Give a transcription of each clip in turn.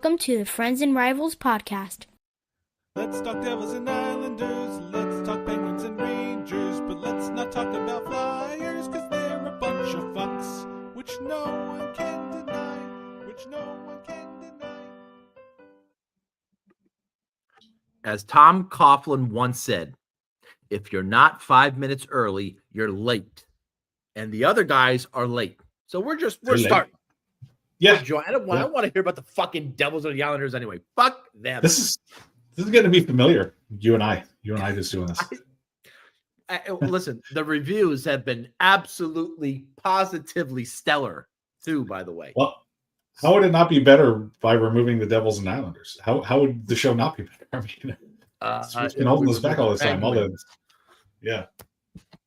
Welcome to the Friends and Rivals podcast. Let's talk Devils and Islanders, let's talk Penguins and Rangers, but let's not talk about Flyers, cause they're a bunch of fucks, which no one can deny, As Tom Coughlin once said, if you're not 5 minutes early, you're late. And the other guys are late. So we're starting. Yeah. Joe, I don't want to hear about the fucking Devils or the Islanders anyway. Fuck them. This is going to be familiar. You and I just doing this. Listen, the reviews have been absolutely, positively stellar too, by the way. Well, how would it not be better by removing the Devils and Islanders? How would the show not be better? I mean, it's been holding us back all this time. Yeah.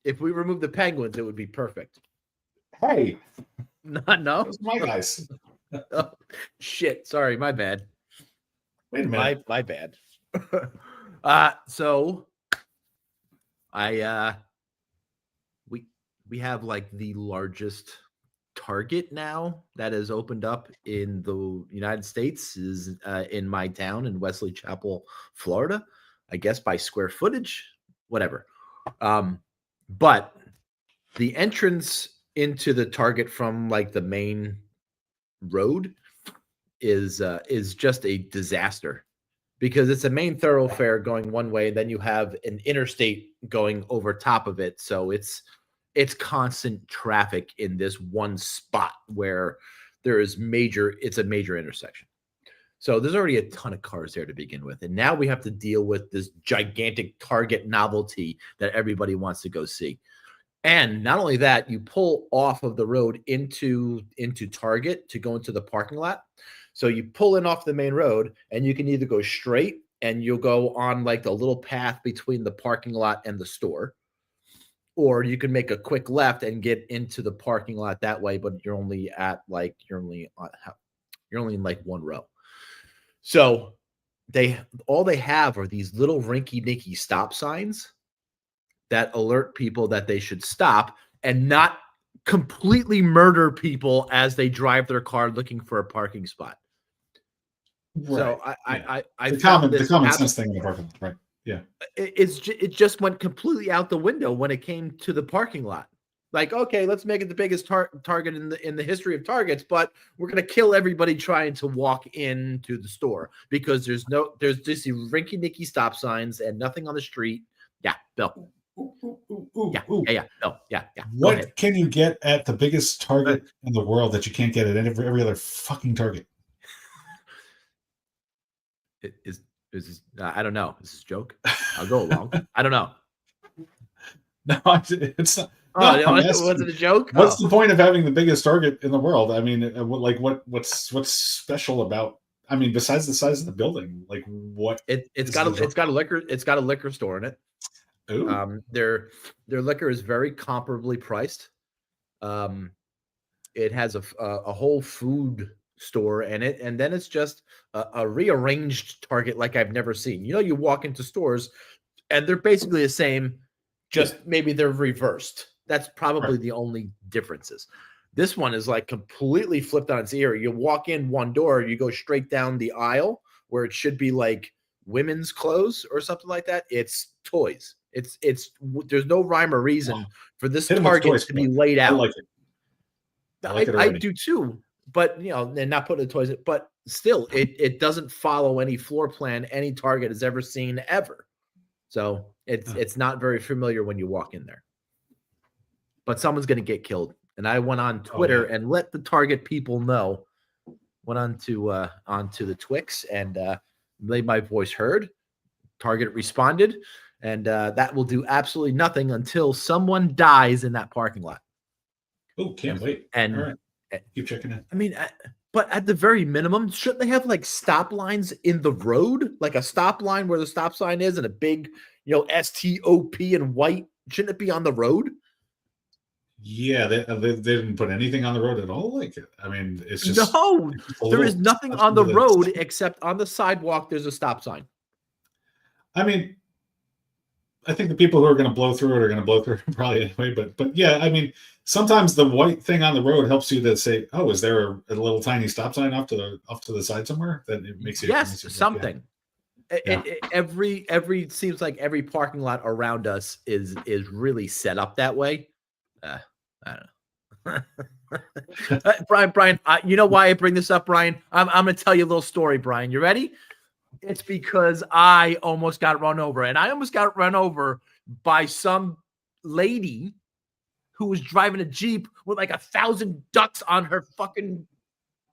If we remove the Penguins, it would be perfect. Hey. No. Those are my guys. Oh, shit. Sorry, my bad. Wait a minute. My bad. So we have like the largest Target now that has opened up in the United States is in my town in Wesley Chapel, Florida, I guess by square footage, whatever. But the entrance into the Target from like the main road is just a disaster because it's a main thoroughfare going one way, and then you have an interstate going over top of it. So it's constant traffic in this one spot where it's a major intersection. So there's already a ton of cars there to begin with. And now we have to deal with this gigantic Target novelty that everybody wants to go see. And not only that, you pull off of the road into Target to go into the parking lot. So you pull in off the main road and you can either go straight and you'll go on like the little path between the parking lot and the store, or you can make a quick left and get into the parking lot that way, but you're only in like one row. So all they have are these little rinky-dinky stop signs that alert people that they should stop and not completely murder people as they drive their car looking for a parking spot. Right. So I the common sense thing in the parking lot, right? Yeah, it just went completely out the window when it came to the parking lot. Like, okay, let's make it the biggest Target in the history of Targets, but we're gonna kill everybody trying to walk into the store because there's just these rinky-dinky stop signs and nothing on the street. Yeah, Bill. Yeah. What can you get at the biggest Target in the world that you can't get at every other fucking Target? I don't know. Is this a joke? I'll go along. I don't know. No, it's not. Was it a joke? What's the point of having the biggest Target in the world? I mean, like what's special about? I mean, besides the size of the building, like what? It's got a liquor store in it. Ooh. Their liquor is very comparably priced. It has a whole food store in it, and then it's just a rearranged Target like I've never seen. You know, you walk into stores and they're basically the same, just maybe they're reversed. That's probably the only differences. This one is like completely flipped on its ear. You walk in one door, you go straight down the aisle where it should be like women's clothes or something like that. It's toys. It's there's no rhyme or reason for this Target to be laid out. I like it. I do too, but you know, they're not putting the toys in, but still it doesn't follow any floor plan any Target has ever seen ever. So it's not very familiar when you walk in there. But someone's gonna get killed. And I went on Twitter and let the Target people know. Went onto the Twix and made my voice heard. Target responded. And that will do absolutely nothing until someone dies in that parking lot. Oh, can't wait. And all right. Keep checking in. I mean, but at the very minimum, shouldn't they have like stop lines in the road? Like a stop line where the stop sign is and a big, STOP in white. Shouldn't it be on the road? Yeah, they didn't put anything on the road at all. Like, I mean, it's just there is nothing on the road except on the sidewalk. There's a stop sign. I mean, I think the people who are going to blow through it are going to blow through it probably anyway. But yeah, I mean, sometimes the white thing on the road helps you to say, "Oh, is there a little tiny stop sign off to the side somewhere?" That it makes you something. Yeah. Every seems like every parking lot around us is really set up that way. I don't know. Brian, you know why I bring this up, Brian? I'm going to tell you a little story, Brian. You ready? It's because I almost got run over, and I almost got run over by some lady who was driving a Jeep with like 1,000 ducks on her fucking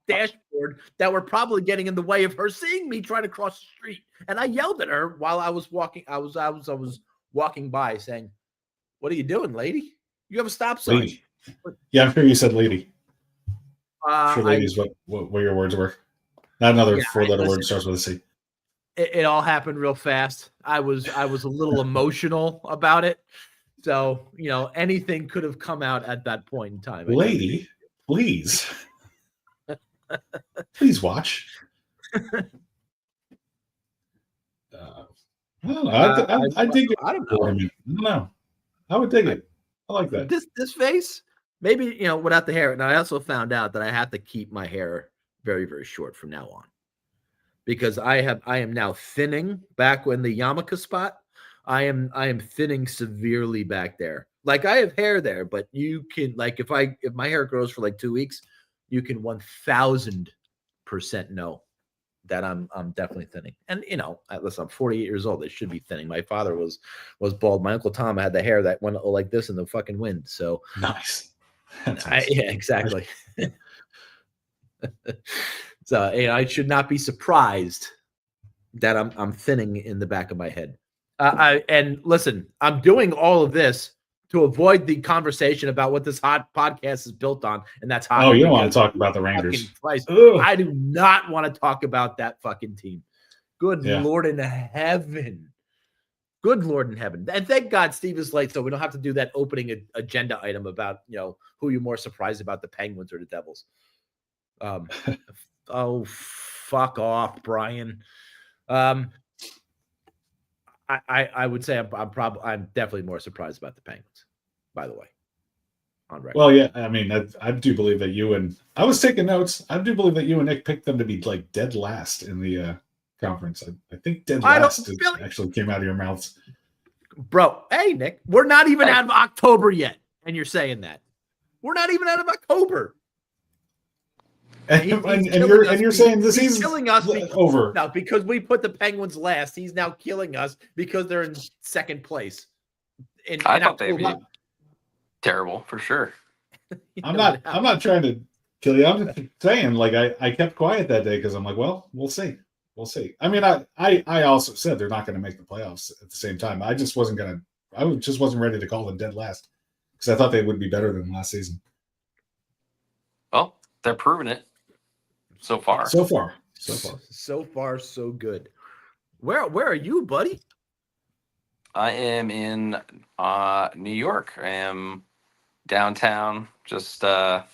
dashboard that were probably getting in the way of her seeing me trying to cross the street. And I yelled at her while I was walking. I was walking by saying, "What are you doing, lady? You have a stop sign." Lady. Yeah, I'm sure you said lady. Sure, ladies, what your words were. Not another 4-letter word starts with a C. It all happened real fast. I was a little emotional about it. So, anything could have come out at that point in time. Lady, please. Please watch. I don't know. I dig it. I don't know. I don't know. I would dig it. I like that. This face, maybe, without the hair. And I also found out that I have to keep my hair very, very short from now on. Because I am now thinning back in the yarmulke spot. I am thinning severely back there. Like I have hair there, but you can if my hair grows for like 2 weeks, you can 1,000% know that I'm definitely thinning. And listen, I'm 48 years old. It should be thinning. My father was bald. My Uncle Tom had the hair that went like this in the fucking wind. So nice. Yeah, exactly. So I should not be surprised that I'm thinning in the back of my head. And listen, I'm doing all of this to avoid the conversation about what this hot podcast is built on, and that's hockey. Oh, you don't want to talk about the Rangers? I do not want to talk about that fucking team. Good Lord in heaven. Good Lord in heaven. And thank God Steve is late, so we don't have to do that opening agenda item about who you're more surprised about, the Penguins or the Devils. Oh, fuck off, Brian. I would say I'm definitely more surprised about the Penguins, by the way, on record. Well, yeah, I mean, I do believe that I was taking notes. I do believe that you and Nick picked them to be like dead last in the conference. I think dead last actually came out of your mouths. Bro, hey, Nick, we're not even out of October yet, and you're saying that. We're not even out of October. And you're saying the season's killing us over. No, because we put the Penguins last. He's now killing us because they're in second place. I thought they'd be terrible for sure. I'm not trying to kill you. I'm just saying, like, I kept quiet that day because I'm like, well, we'll see. I mean, I also said they're not going to make the playoffs at the same time. I just wasn't ready to call them dead last because I thought they would be better than last season. Well, they're proving it. So far, so good. Where are you, buddy? I am in New York. I am downtown. Just have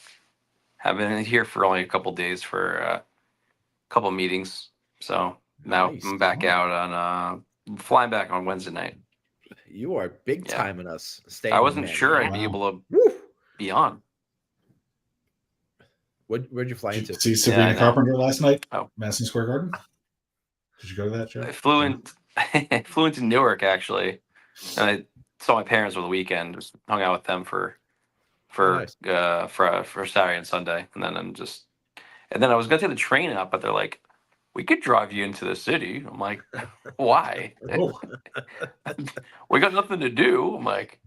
been here for only a couple days for a couple meetings. So now I'm back out on flying back on Wednesday night. You are big time in us. I wasn't sure I'd be able to be on. Where'd you fly into? Did you see Sabrina Carpenter last night? Oh, Madison Square Garden. Did you go to that show? I flew into Newark actually, and I saw my parents over the weekend. Just hung out with them for Saturday and Sunday, and then I was gonna take the train up, but they're like, "We could drive you into the city." I'm like, "Why?" We got nothing to do. I'm like,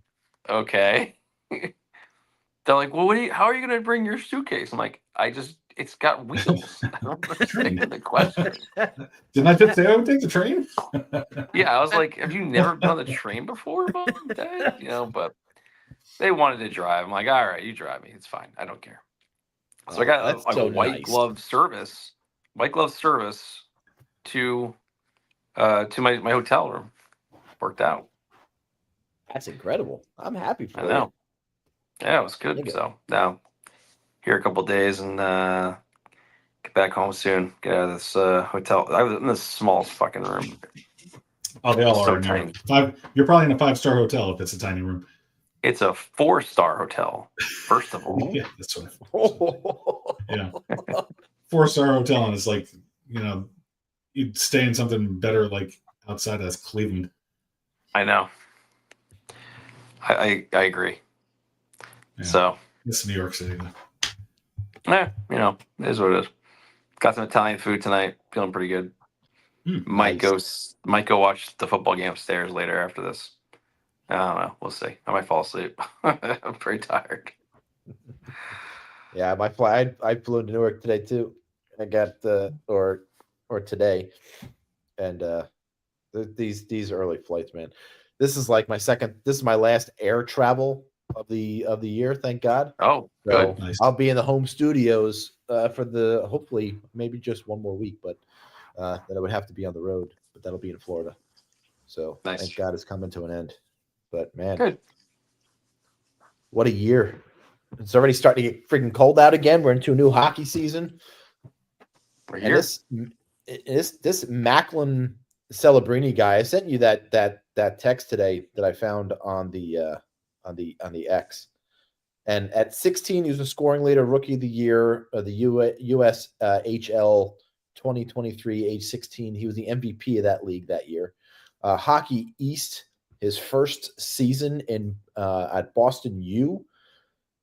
"Okay." They're like, "Well, how are you going to bring your suitcase?" I'm like, it's got wheels. I don't understand the question. Didn't I just say I would take the train? Yeah, I was like, "Have you never been on the train before, Mom, Dad?" But they wanted to drive. I'm like, "All right, you drive me. It's fine. I don't care." So I got a white glove service to my hotel room. Worked out. That's incredible. I'm happy for you. I know. Yeah, it was good. So now here a couple of days and get back home soon. Get out of this hotel. I was in the smallest fucking room. Oh, they all So are in New York. tiny. You're probably in a 5-star hotel if it's a tiny room. It's a 4-star hotel, first of all. Yeah, that's what. Yeah, 4-star hotel, and it's like you'd stay in something better like outside of Cleveland. I know. I agree. Yeah. So It's New York City, though. it is what it is. Got some Italian food tonight. Feeling pretty good. Might Nice. go watch the football game upstairs later after this. I don't know. We'll see. I might fall asleep. I'm pretty tired. Yeah, my flight. I flew to Newark today too. I got or today, and these early flights, man. This is like my second. This is my last air travel of the year. Thank God. Oh, So good. Nice. I'll be in the home studios for the hopefully maybe just one more week, but then I would have to be on the road. But that'll be in Florida. So Nice. thank God it's coming to an end. But man, Good. what a year! It's already starting to get freaking cold out again. We're into a new hockey season. We're And here. this Macklin Celebrini guy, I sent you that text today that I found on the X. And at 16, he was a scoring leader, rookie of the year, the US HL 2023, age 16. He was the MVP of that league that year. Hockey East, his first season in at Boston U.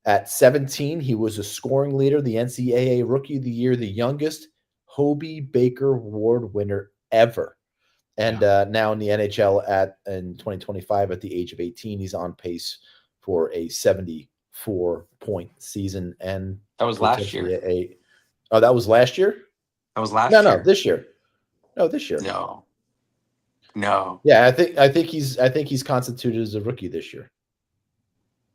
At 17, he was a scoring leader, the NCAA Rookie of the Year, the youngest Hobie Baker Award winner ever. And now in the NHL in 2025, at the age of 18, he's on pace for a 74-point season. And That was last year. That was last year? That was last No, year. this year. No, this year. No. Yeah, I think he's constituted as a rookie this year.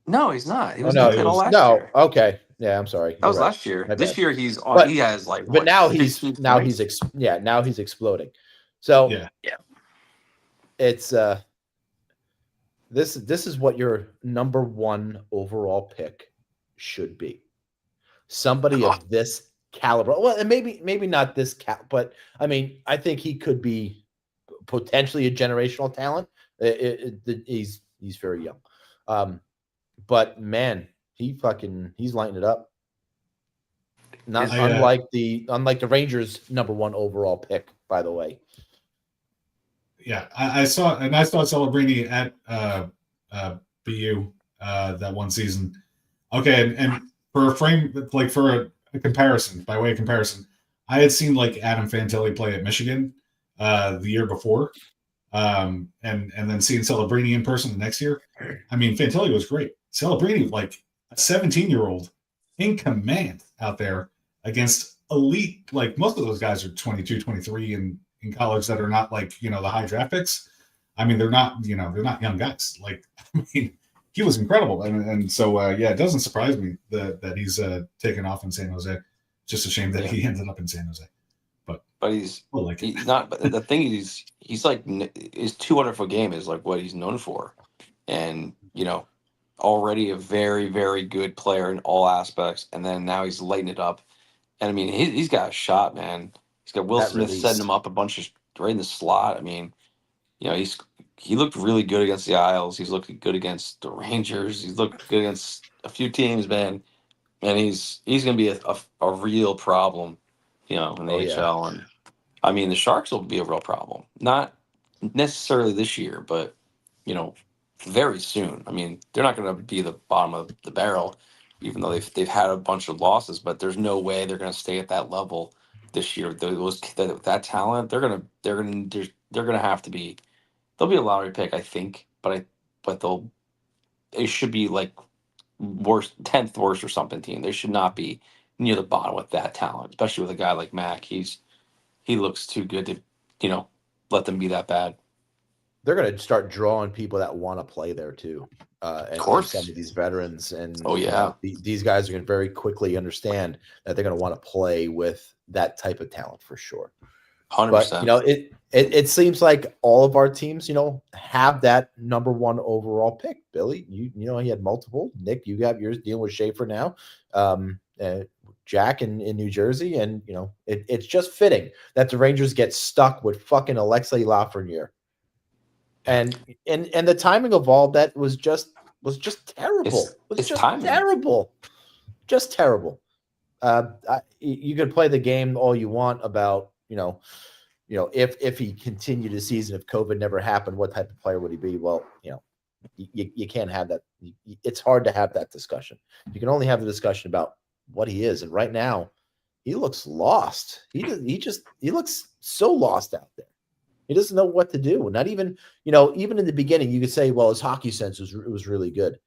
No, he's not. He was no, last year. Okay. Yeah, I'm sorry. That was right. last year. My This bad. year he's on. But- he has like. But what, now 15 now points? he's exploding. So Yeah. it's this is what your number one overall pick should be. Somebody of this caliber. Well, and maybe not this but I mean, I think he could be potentially a generational talent. He's very young. But man, he's lighting it up. Unlike the Rangers' number one overall pick, by the way. Yeah, I saw Celebrini at BU that one season. Okay, and for a frame, like for a comparison, by way of comparison, I had seen like Adam Fantilli play at Michigan the year before, and then seeing Celebrini in person the next year. I mean, Fantilli was great. Celebrini, like a 17-year-old in command out there against elite, like most of those guys are 22, 23 in college that are not like, the high draft picks. I mean, they're not young guys. Like, I mean, he was incredible. And so, it doesn't surprise me that he's taken off in San Jose. Just a shame that he ended up in San Jose. But he's not. But the thing is, he's like his 200-foot game is like what he's known for, and already a very, very good player in all aspects. And then now he's lighting it up. And I mean, he's got a shot, man. He's got Will Smith setting him up a bunch of right in the slot. I mean, he looked really good against the Isles. He's looked good against the Rangers. He's looked good against a few teams, man. And he's going to be a real problem, in the HL. And I mean, the Sharks will be a real problem. Not necessarily this year, but very soon. I mean, they're not going to be the bottom of the barrel, even though they've had a bunch of losses. But there's no way they're going to stay at that level this year. That talent, they're gonna have to be. They'll be a lottery pick, I think. But they should be like worst 10th worst or something team. They should not be near the bottom with that talent, especially with a guy like Mac. He looks too good to let them be that bad. They're going to start drawing people that want to play there too. Of course, some of these veterans, and these guys are going to very quickly understand that they're going to want to play with that type of talent for sure. 100%. But it seems like all of our teams, have that number one overall pick. Billy, he had multiple. Nick, you got yours dealing with Schaefer now. Jack in New Jersey, and it's just fitting that the Rangers get stuck with fucking Alexei Lafreniere. and the timing of all that was just terrible. It's Just timing. terrible, just terrible. You could play the game all you want about if he continued his season, if COVID never happened, what type of player would he be? Well, you can't have that. It's hard to have that discussion. You can only have the discussion about what he is, and right now, he looks lost. He looks so lost out there. He doesn't know what to do. Not even, even in the beginning, you could say, well, his hockey sense was really good.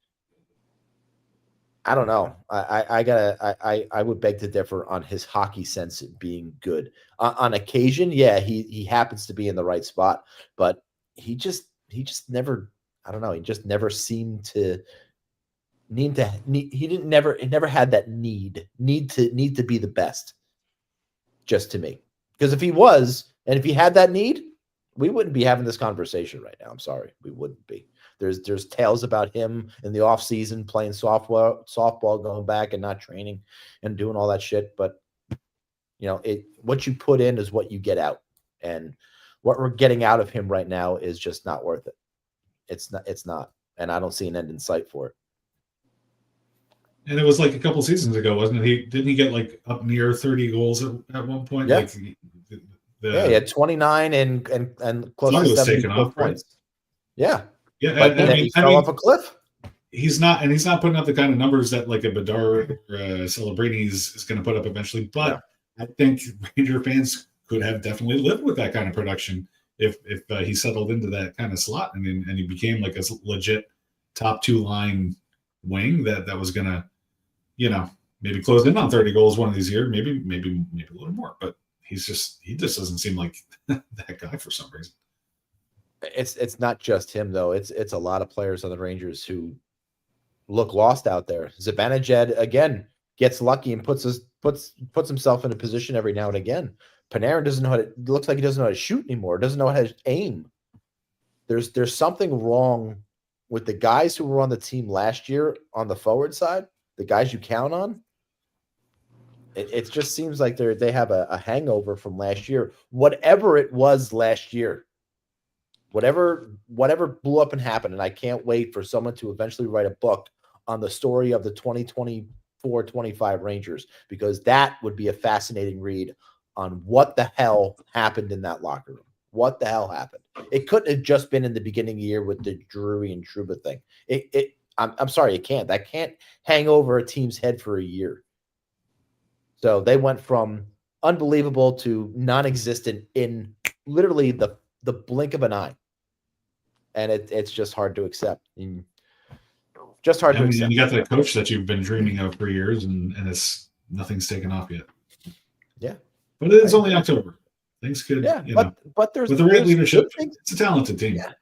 I don't know. I would beg to differ on his hockey sense being good. On occasion, yeah, he happens to be in the right spot, but he just never. I don't know. He just never seemed to need to. He never had that need to be the best. Just to me, because if he was, and if he had that need, we wouldn't be having this conversation right now. I'm sorry, we wouldn't be. There's tales about him in the off season playing softball, going back and not training and doing all that shit. But what you put in is what you get out, and what we're getting out of him right now is just not worth it. It's not, and I don't see an end in sight for it. And it was like a couple seasons ago, wasn't it? Didn't he get like up near 30 goals at one point? Yeah. Like He had 29 and close to 70 off, points. right? Yeah. Yeah, but then he fell off a cliff. He's not putting up the kind of numbers that like a Bedard or Celebrini is going to put up eventually. But I think Ranger fans could have definitely lived with that kind of production if he settled into that kind of slot and he became like a legit top two line wing that was going to, maybe close in on 30 goals one of these years, maybe a little more. But he just doesn't seem like that guy for some reason. It's not just him though. It's a lot of players on the Rangers who look lost out there. Zibanejad again gets lucky and puts himself in a position every now and again. Panarin doesn't know how to. Looks like he doesn't know how to shoot anymore. Doesn't know how to aim. There's something wrong with the guys who were on the team last year on the forward side. The guys you count on. It just seems like they have a hangover from last year. Whatever it was last year. Whatever blew up and happened, and I can't wait for someone to eventually write a book on the story of the 2024-25 Rangers, because that would be a fascinating read on what the hell happened in that locker room. What the hell happened? It couldn't have just been in the beginning of the year with the Drury and Trouba thing. I'm sorry, it can't. That can't hang over a team's head for a year. So they went from unbelievable to non-existent in literally the blink of an eye. And it's just hard to accept. Just hard to accept. And you got that coach that you've been dreaming of for years, and nothing's taken off yet. Yeah. But it's only October. Things could, but there's with the right leadership, it's a talented team. Yeah.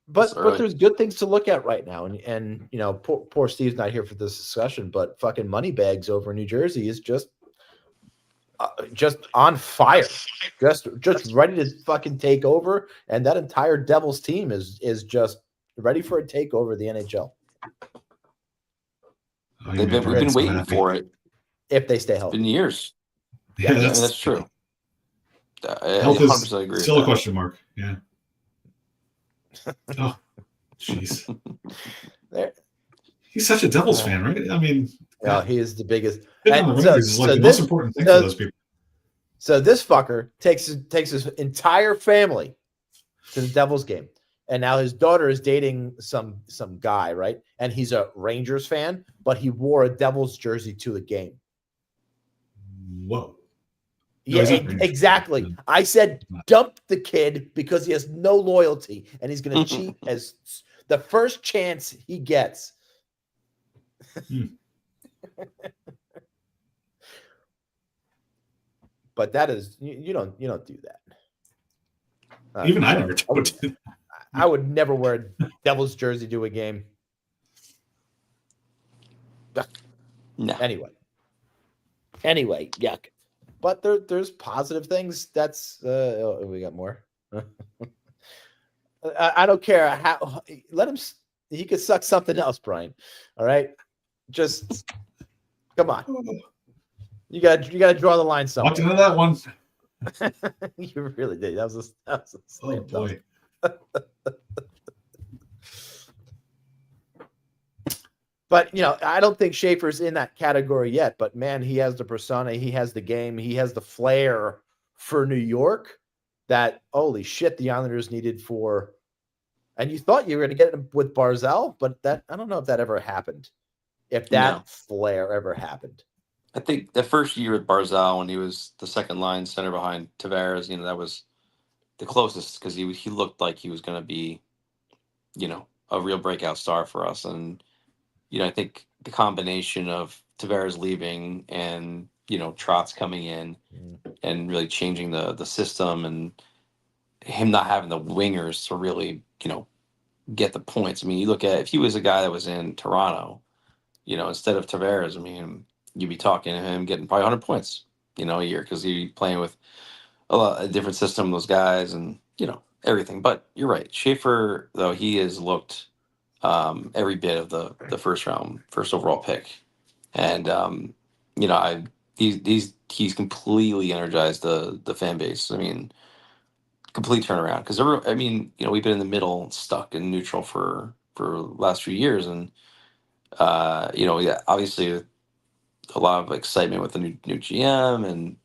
But there's good things to look at right now. And poor Steve's not here for this discussion, but fucking Moneybags over in New Jersey is just on fire, just ready to fucking take over, and that entire Devils team is just ready for a takeover of the NHL. We've been waiting for it. If they stay healthy, it's been years. Yeah, that's true. Health is still a question mark. Yeah. Oh, jeez. He's such a Devils fan, right? I mean, he is the biggest. And is like the most important thing for those people. So this fucker takes his entire family to the Devils game, and now his daughter is dating some guy, right? And he's a Rangers fan, but he wore a Devils jersey to the game. Whoa. Yeah, exactly. I said dump the kid because he has no loyalty, and he's going to cheat as the first chance he gets. But that is you don't do that. Even I never told you. I would never wear a Devils jersey to a game. No. Anyway, yuck. But there's positive things. That's we got more. I don't care how. Let him. He could suck something else, Brian. All right, just come on. You got to draw the line somewhere. Walked into that one. You really did. That was a oh boy. But, I don't think Schaefer's in that category yet. But, man, he has the persona. He has the game. He has the flair for New York that, holy shit, the Islanders needed for. And you thought you were going to get him with Barzal, but I don't know if that ever happened. If that flair ever happened. I think the first year with Barzal, when he was the second line center behind Tavares, that was the closest because he looked like he was going to be, a real breakout star for us. And, I think the combination of Tavares leaving and, Trotz coming in and really changing the system and him not having the wingers to really, get the points. I mean, you look at if he was a guy that was in Toronto, instead of Tavares, I mean, you'd be talking to him getting probably 100 points, a year because he'd be playing with a different system, those guys, and everything. But you're right, Schaefer, though, he has looked every bit of the first overall pick, and he's completely energized the fan base. I mean, complete turnaround because we've been in the middle, stuck in neutral for the last few years, and yeah, obviously a lot of excitement with the new GM and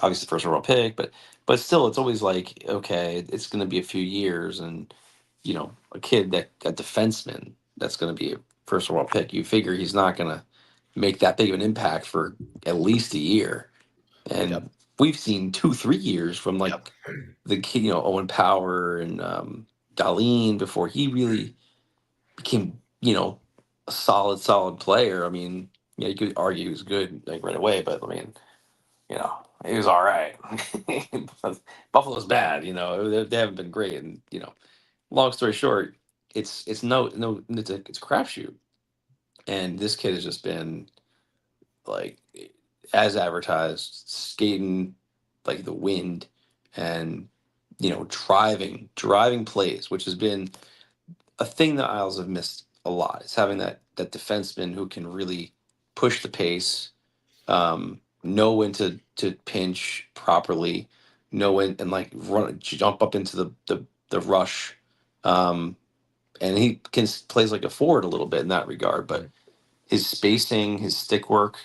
obviously the first overall pick, but still it's always like, okay, it's going to be a few years, and a defenseman that's going to be a first overall pick, you figure he's not going to make that big of an impact for at least a year, and we've seen 2-3 years from the kid, Owen Power and Darlene before he really became a solid player. I mean, you could argue he was good right away, but I mean, he was all right. Buffalo's bad, they haven't been great, and long story short, it's it's a crapshoot, and this kid has just been like as advertised, skating like the wind, and driving plays, which has been a thing that Isles have missed a lot. Is having that defenseman who can really push the pace, know when to pinch properly, know when and jump up into the rush, and he plays like a forward a little bit in that regard. But his spacing, his stick work,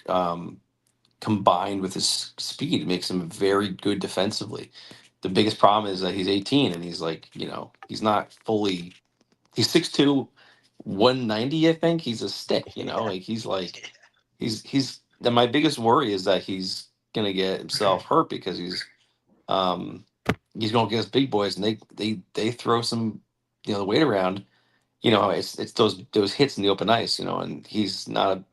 combined with his speed, makes him very good defensively. The biggest problem is that he's 18 and he's he's not fully. He's 6'2", 190, I think. He's a stick, he's. And my biggest worry is that he's gonna get himself hurt because he's gonna get his big boys and they throw some the weight around. It's those hits in the open ice, and he's a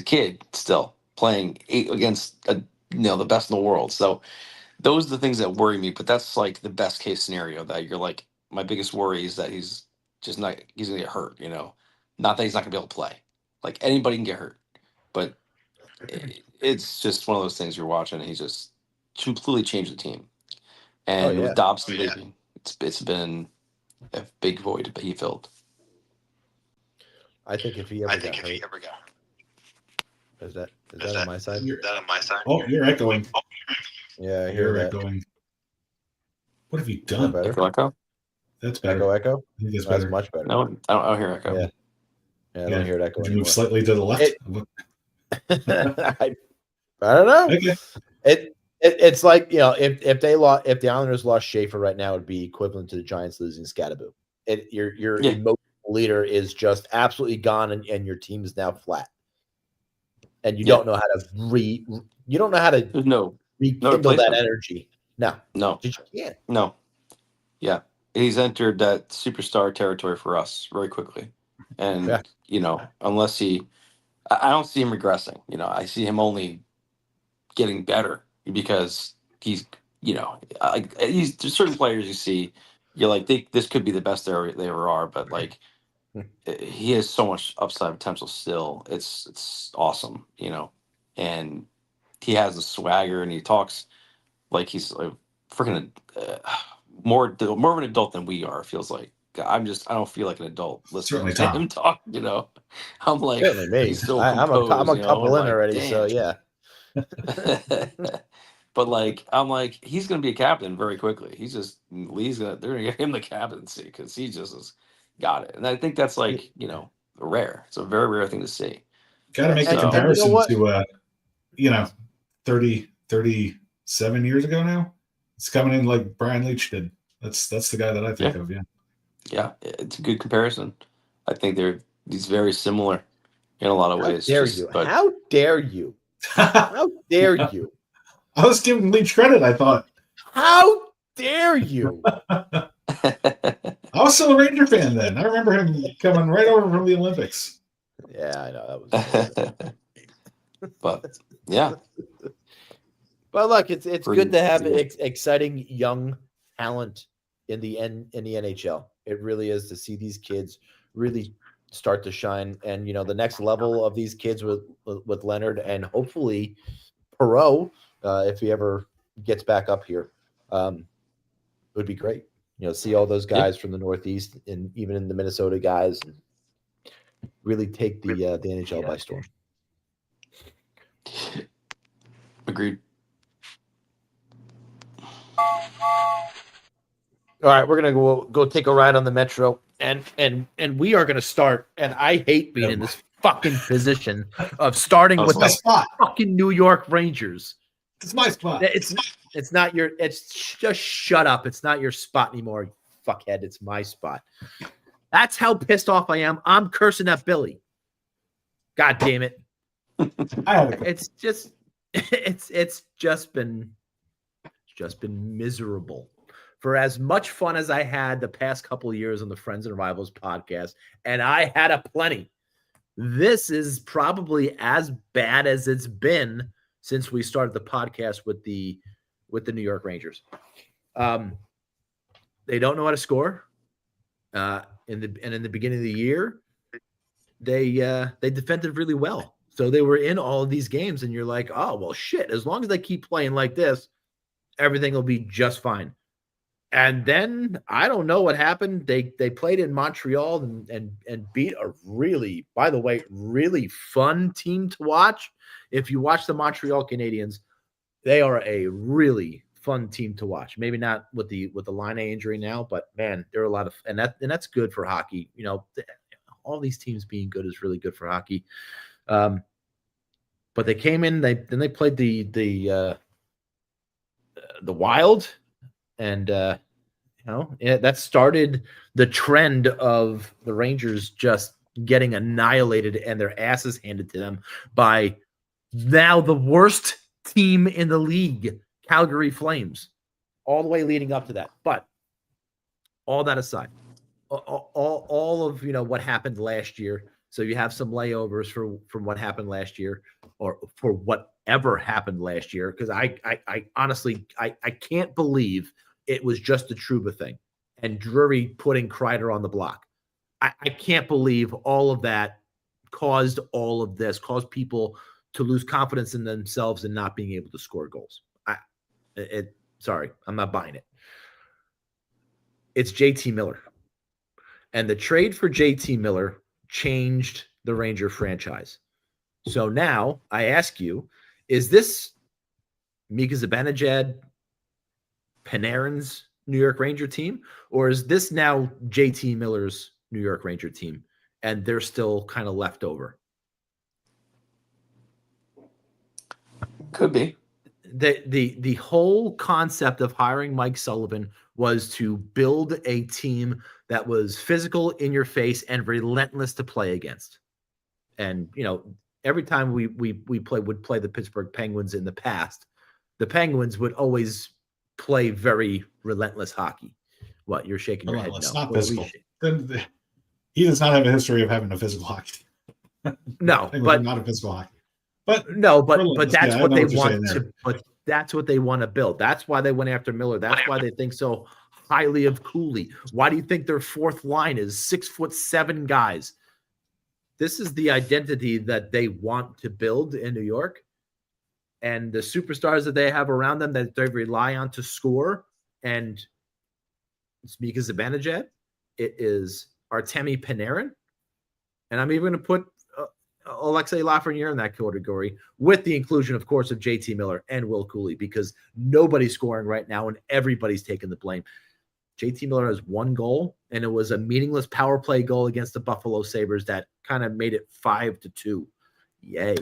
kid still playing against the best in the world. So those are the things that worry me. But that's like the best case scenario that you're like. My biggest worry is that he's gonna get hurt. Not that he's not gonna be able to play. Like anybody can get hurt, but it's just one of those things you're watching. And he just completely changed the team. And with Dobson leaving, it's been a big void that he filled. I think if he ever got hurt. Is that on my side? Is that on my side? Oh, you're echoing. Yeah, I hear that. Echoing. What have you done? Echo? That's better. Echo? I think that's better. Much better. No, I don't hear echo. Yeah, I don't hear it echo. Did you move slightly to the left? I don't know. Okay. It's like if the Islanders lost Schaefer right now, it'd be equivalent to the Giants losing Scatterbo. Your emotional leader is just absolutely gone, and your team is now flat. And you don't know how to rekindle that energy. No, you can't. No, yeah, he's entered that superstar territory for us very quickly, and unless I don't see him regressing. I see him only getting better because he's there's certain players you see, you're like this could be the best they ever are, but he has so much upside potential still. It's awesome, and he has the swagger and he talks like he's freaking more of an adult than we are. It feels like I don't feel like an adult listening to him talk. I'm like, certainly me. He's so I'm a couple in already, damn. so yeah. But like, I'm like, he's going to be a captain very quickly. They're going to get him the captaincy because he just has got it. And I think that's like, rare. It's a very rare thing to see. Got to make the So- And you know comparison what? to 37 years ago now. It's coming in like Brian Leach did. That's the guy that I think of. Yeah. Yeah, it's a good comparison. I think he's very similar in a lot of How ways. dare you? How dare you? I How dare you? was giving Leach credit. I thought How dare you? I was still a Ranger fan then. I remember him coming right over from the Olympics. Yeah, I know that was. But yeah, But look, it's good to have Pretty- exciting young talent in the NHL. It really is to see these kids really start to shine, and the next level of these kids with Leonard and hopefully Perot, if he ever gets back up here, would be great. See all those guys from the Northeast and even in the Minnesota guys, and really take the NHL by storm. agreed. All right, we're gonna go take a ride on the metro, and we are gonna start. And I hate being in this fucking position of starting That's with my the spot. fucking New York Rangers. It's my spot. It's not your. It's just shut up. It's not your spot anymore, you fuckhead. It's my spot. That's how pissed off I am. I'm cursing at Billy. God damn it! I have a It's just been miserable. For as much fun as I had the past couple of years on the Friends and Rivals podcast, and I had a plenty, this is probably as bad as it's been since we started the podcast with the New York Rangers. They don't know how to score. In the beginning of the year, they defended really well. So they were in all of these games, and you're like, oh well, shit. As long as they keep playing like this, everything will be just fine. And then I don't know what happened. They played in Montreal and beat a really, by the way, really fun team to watch. If you watch the Montreal Canadiens, they are a really fun team to watch. Maybe not with the Line A injury now, but man, they're a lot of and that's good for hockey. All these teams being good is really good for hockey. But they came in. They played the Wild. And that started the trend of the Rangers just getting annihilated and their asses handed to them by now the worst team in the league, Calgary Flames, all the way leading up to that. But all that aside, all of what happened last year. So you have some layovers from what happened last year, or for whatever happened last year. Because I honestly I can't believe it was just the Trouba thing and Drury putting Kreider on the block. I can't believe all of that caused all of this, caused people to lose confidence in themselves and not being able to score goals. Sorry, I'm not buying it. It's JT Miller. And the trade for JT Miller changed the Ranger franchise. So now I ask you, is this Mika Zibanejad, Panarin's New York Ranger team, or is this now JT Miller's New York Ranger team and they're still kind of left over? Could be. The whole concept of hiring Mike Sullivan was to build a team that was physical, in your face, and relentless to play against. And every time we would play the Pittsburgh Penguins in the past, the Penguins would always play very relentless hockey. What, you're shaking your head? It's No, not physical. He does not have a history of having a physical hockey. No, Penguins but are not a physical hockey. But that's yeah, what I know they what you're want saying there. to. But that's what they want to build. That's why they went after Miller. That's why they think so highly of Cooley. Why do you think their fourth line is 6'7" guys? This is the identity that they want to build in New York, and the superstars that they have around them that they rely on to score. And it's Mika Zibanejad. It is Artemi Panarin, and I'm even going to put Alexei Lafreniere in that category, with the inclusion, of course, of JT Miller and Will Cooley, because nobody's scoring right now and everybody's taking the blame. JT Miller has 1 goal, and it was a meaningless power play goal against the Buffalo Sabres that kind of made it 5-2. Yay.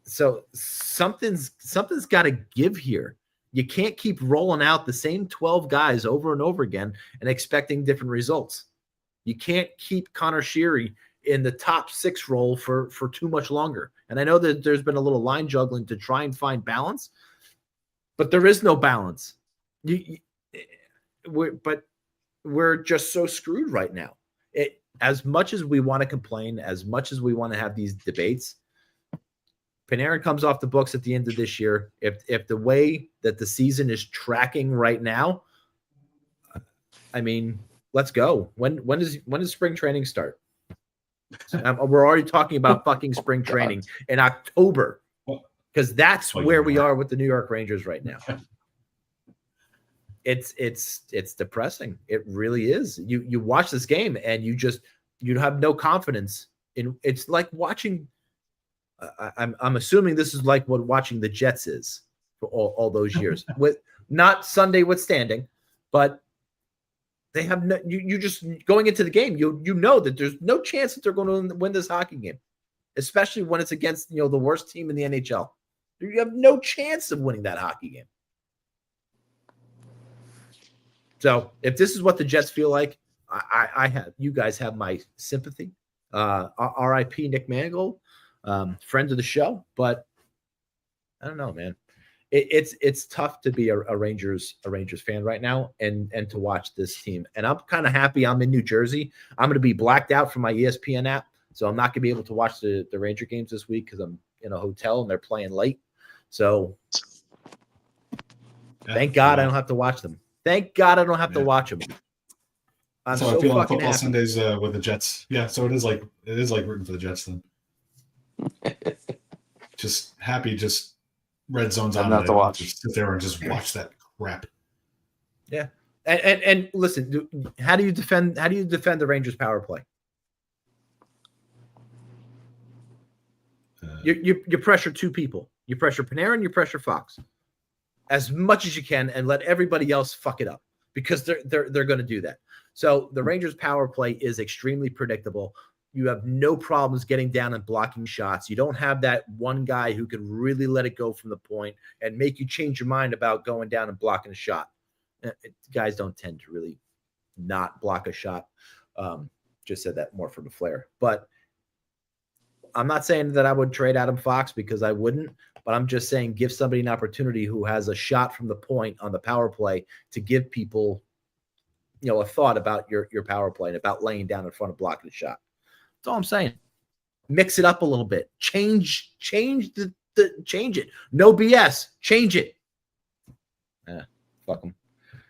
So something's got to give here. You can't keep rolling out the same 12 guys over and over again and expecting different results. You can't keep Connor Sheary in the top 6 role for too much longer. And I know that there's been a little line juggling to try and find balance, but there is no balance. We're just so screwed right now. As much as we want to complain, as much as we want to have these debates, Panarin comes off the books at the end of this year. If the way that the season is tracking right now, I mean, let's go. When does spring training start? We're already talking about fucking spring training in October, because that's where we are with the New York Rangers right now. It's depressing. It really is. You watch this game and you have no confidence in. It's like watching. I'm assuming this is like what watching the Jets is for all those years, with not Sunday withstanding, but they have no. You just going into the game, you know that there's no chance that they're going to win this hockey game, especially when it's against the worst team in the NHL. You have no chance of winning that hockey game. So if this is what the Jets feel like, I have, you guys have my sympathy. R.I.P. Nick Mangold, friend of the show, but I don't know, man. It's tough to be a Rangers fan right now and to watch this team. And I'm kind of happy I'm in New Jersey. I'm going to be blacked out from my ESPN app, so I'm not going to be able to watch the Ranger games this week because I'm in a hotel and they're playing late. So thank God I don't have to watch them. Thank God I don't have to watch them. I'm so so I feel on fucking football happy. Sundays with the Jets. Yeah, so it is like rooting for the Jets then. Just happy, just red zones on. Not to watch. Just sit there and just watch that crap. Yeah, and listen, how do you defend the Rangers power play? You pressure 2 people. You pressure Panarin, you pressure Fox as much as you can, and let everybody else fuck it up, because they're going to do that. So the Rangers power play is extremely predictable. You have no problems getting down and blocking shots. You don't have that one guy who can really let it go from the point and make you change your mind about going down and blocking a shot. Guys don't tend to really not block a shot. Just said that more from a flair. But I'm not saying that I would trade Adam Fox, because I wouldn't. But I'm just saying give somebody an opportunity who has a shot from the point on the power play to give people, a thought about your power play and about laying down in front of blocking a shot. That's all I'm saying. Mix it up a little bit. Change it. No BS. Change it. Fuck them.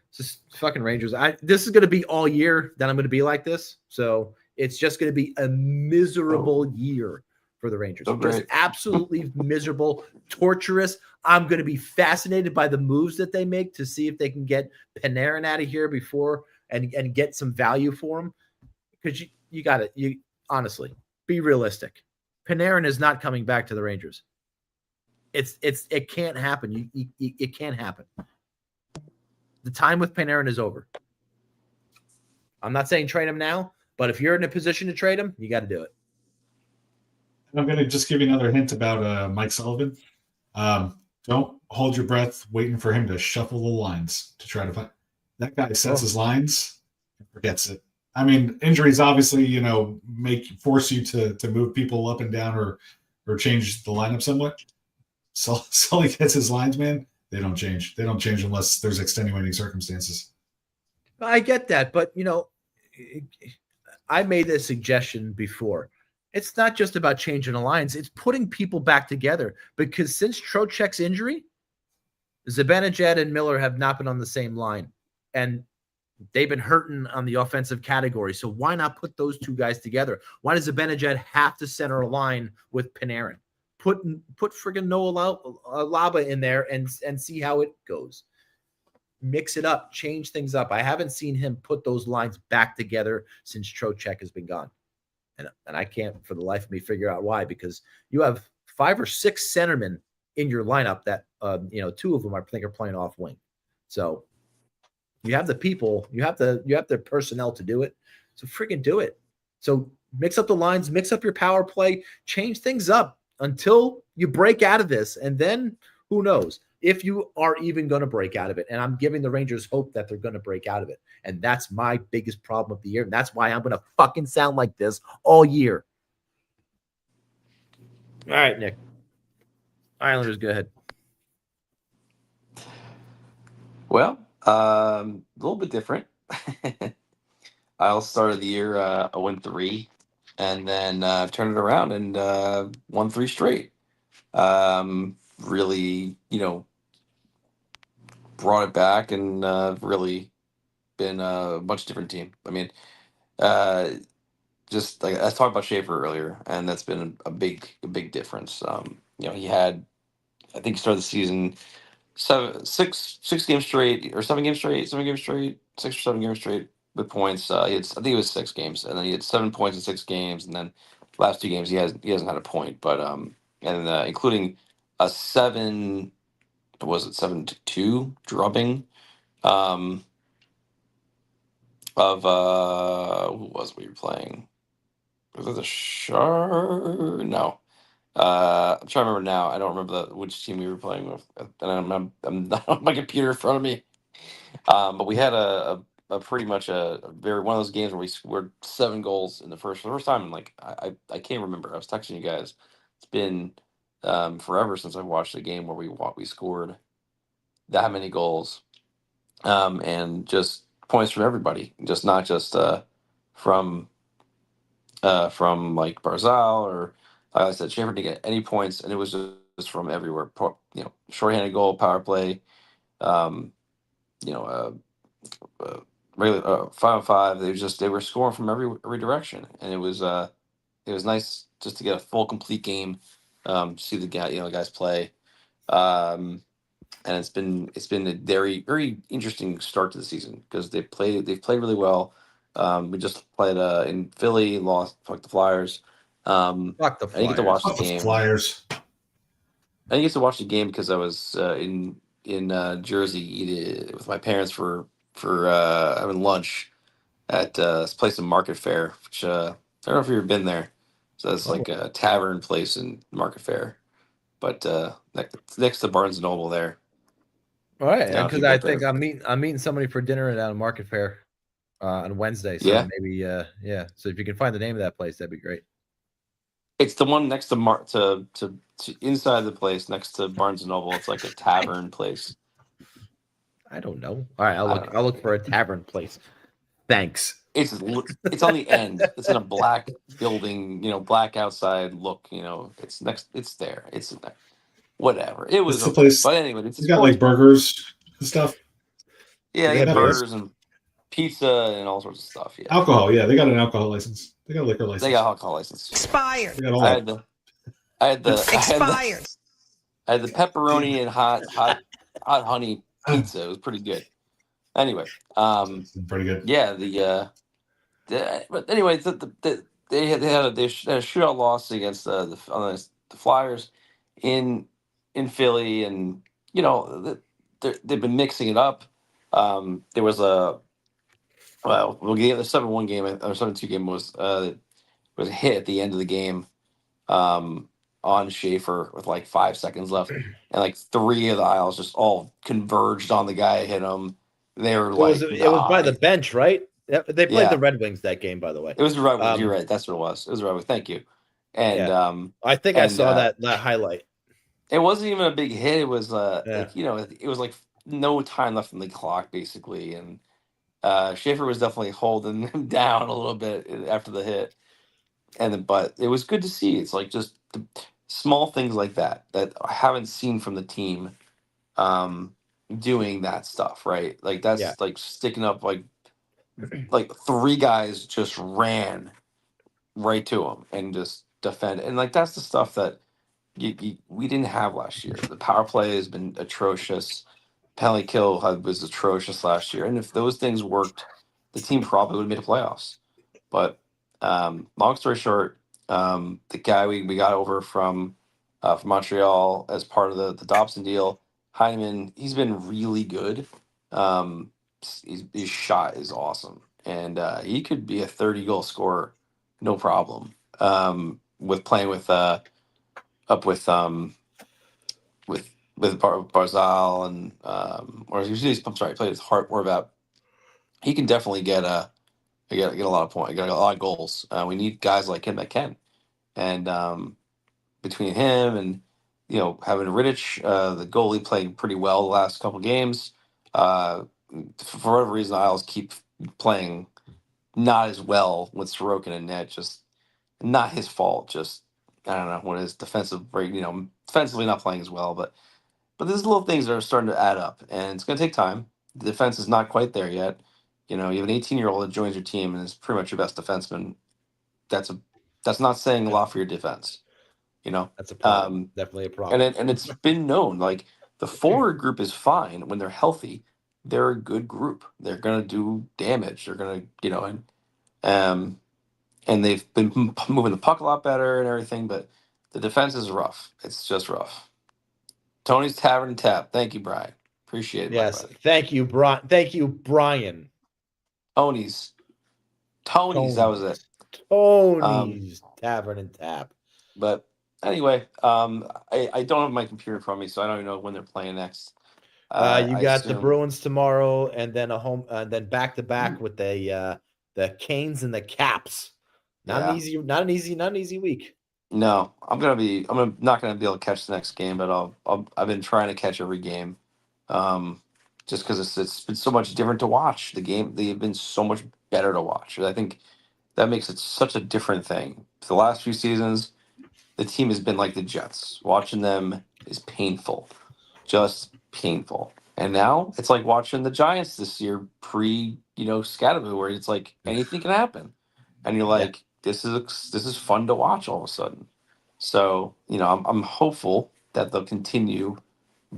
It's just fucking Rangers. This is going to be all year that I'm going to be like this. So it's just going to be a miserable year for the Rangers. Just absolutely miserable, torturous. I'm going to be fascinated by the moves that they make to see if they can get Panarin out of here before and get some value for him. Because you got it. You honestly be realistic. Panarin is not coming back to the Rangers. It can't happen. It can't happen. The time with Panarin is over. I'm not saying trade him now, but if you're in a position to trade him, you got to do it. I'm going to just give you another hint about Mike Sullivan. Don't hold your breath waiting for him to shuffle the lines to try to find. That guy sets his lines and forgets it. I mean, injuries obviously, force you to move people up and down or change the lineup somewhat. So Sully gets his lines, man. They don't change. They don't change unless there's extenuating circumstances. I get that, but I made this suggestion before. It's not just about changing the lines. It's putting people back together, because since Trocheck's injury, Zibanejad and Miller have not been on the same line, and they've been hurting on the offensive category. So why not put those 2 guys together? Why does Zibanejad have to center a line with Panarin? Put friggin' Noah Laba in there and see how it goes. Mix it up, change things up. I haven't seen him put those lines back together since Trocheck has been gone. and I can't for the life of me figure out why, because you have 5 or 6 centermen in your lineup that 2 of them I think are playing off wing. So you have the people, you have the personnel to do it. So freaking do it. So mix up the lines, mix up your power play, change things up until you break out of this, and then who knows if you are even going to break out of it. And I'm giving the Rangers hope that they're going to break out of it. And that's my biggest problem of the year. And that's why I'm going to fucking sound like this all year. All right, Nick. Islanders, go ahead. Well, a little bit different. I started the year 0-3, and then turned it around and won 3 straight. Really, brought it back and really been a much different team. I mean, uh, just like I talked about Schaefer earlier, and that's been a big difference. He had, I think he started the season six games straight, or 7 games straight, 6 or 7 games straight with points. I think it was 6 games, and then he had 7 points in 6 games, and then last 2 games he hasn't had a point, but and including a 7-2 drubbing of who was we were playing? Was it the Shark? No. I'm trying to remember now. I don't remember which team we were playing with, and I'm not on my computer in front of me. But we had a pretty much a very one of those games where we scored 7 goals in for the first time. And like I can't remember. I was texting you guys. It's been forever since I've watched a game where we scored that many goals, and just points from everybody, just not just from like Barzal or like I said, Schaefer didn't get any points, and it was just from everywhere. Shorthanded goal, power play, um, you know, regular 5-on-5. They were scoring from every direction, and it was nice just to get a full complete game, see the guys play, and it's been a very interesting start to the season because they've played really well. We just played in Philly, lost, fuck the Flyers. Fuck the I didn't get to watch Flyers. the Fuck the game. Flyers. I didn't get to watch the game because I was in Jersey with my parents for having lunch at this place in Market Fair, which I don't know if you've ever been there. So it's like a tavern place in Market Fair, but next to Barnes and Noble there. All right, Yeah, if because you've I been think there. I'm meeting somebody for dinner down at Market Fair on Wednesday. So Yeah. maybe yeah. So if you can find the name of that place, that'd be great. It's the one next to inside the place next to Barnes and Noble. It's like a tavern place. I don't know. All right, I don't know. I'll look for a tavern place. Thanks. It's on the end. It's in a black building, black outside look. It's next. It's there. It's in there. Whatever. It was It's the okay. place. But anyway, it's It's got like burgers and stuff. Yeah, they They get have beer? burgers and pizza and all sorts of stuff. Yeah, Alcohol. Yeah, they got an alcohol license. They got a liquor they license. got alcohol license. Expired. They got all I that. had the I had the Expired. I had the pepperoni and hot honey pizza. It was pretty good. Anyway, Pretty good. yeah, but anyway, they had a shootout loss against the Flyers in Philly, and they've been mixing it up. There was the 7-1 game or 7-2 game was a hit at the end of the game on Schaefer with like 5 seconds left, and like 3 of the aisles just all converged on the guy that hit him. They were It was by the bench, right? They played Yeah. the Red Wings that game, by the way. It was the Red Wings. You're right. That's what it was. It was the Red Wings. Thank you. And I think I saw that highlight. it wasn't even a big hit. It was Yeah. it was like no time left in the clock basically, and Schaefer was definitely holding him down a little bit after the hit, but it was good to see. It's like just the small things like that I haven't seen from the team, doing that stuff, right? Like that's like sticking up like 3 guys just ran right to him and just defend, and like that's the stuff that we didn't have last year. The power play has been atrocious. Penalty kill was atrocious last year, and if those things worked, the team probably would have made the playoffs. But Long story short, the guy we got over from Montreal as part of the Dobson deal, Heineman, he's been really good. His shot is awesome, and he could be a 30-goal scorer, no problem. With playing up with Barzal and or he's I'm sorry, played with Hart more about. He can definitely get a lot of points, get a lot of goals. We need guys like him that can. And between him and having Riddich, the goalie played pretty well the last couple games. For whatever reason, the Isles keep playing not as well with Sorokin and net. Just not his fault. Just I don't know what his defensive break. Defensively not playing as well. But there's little things that are starting to add up, and it's going to take time. The defense is not quite there yet. You have an 18-year-old that joins your team and is pretty much your best defenseman. That's not saying a lot for your defense. That's a problem. Definitely a problem. And it's been known, like the forward group is fine when they're healthy. They're a good group. They're gonna do damage. They're gonna, and they've been moving the puck a lot better and everything. But the defense is rough. It's just rough. Tony's Tavern and Tap. Thank you, Brian. Appreciate it. Yes, thank you, Brian. Thank you, Brian. Tony's. That was it. Tony's Tavern and Tap. But anyway, I don't have my computer in front of me, so I don't even know when they're playing next. You got the Bruins tomorrow, and then then back to back with the Canes and the Caps. Not an easy week. No, I'm not gonna be able to catch the next game, but I've been trying to catch every game, just because it's been so much different to watch. They've been so much better to watch. I think that makes it such a different thing. The last few seasons, the team has been like the Jets. Watching them is painful, just painful. And now it's like watching the Giants this year, Scatterbo, where it's like anything can happen, and you're like, this is fun to watch all of a sudden. So I'm hopeful that they'll continue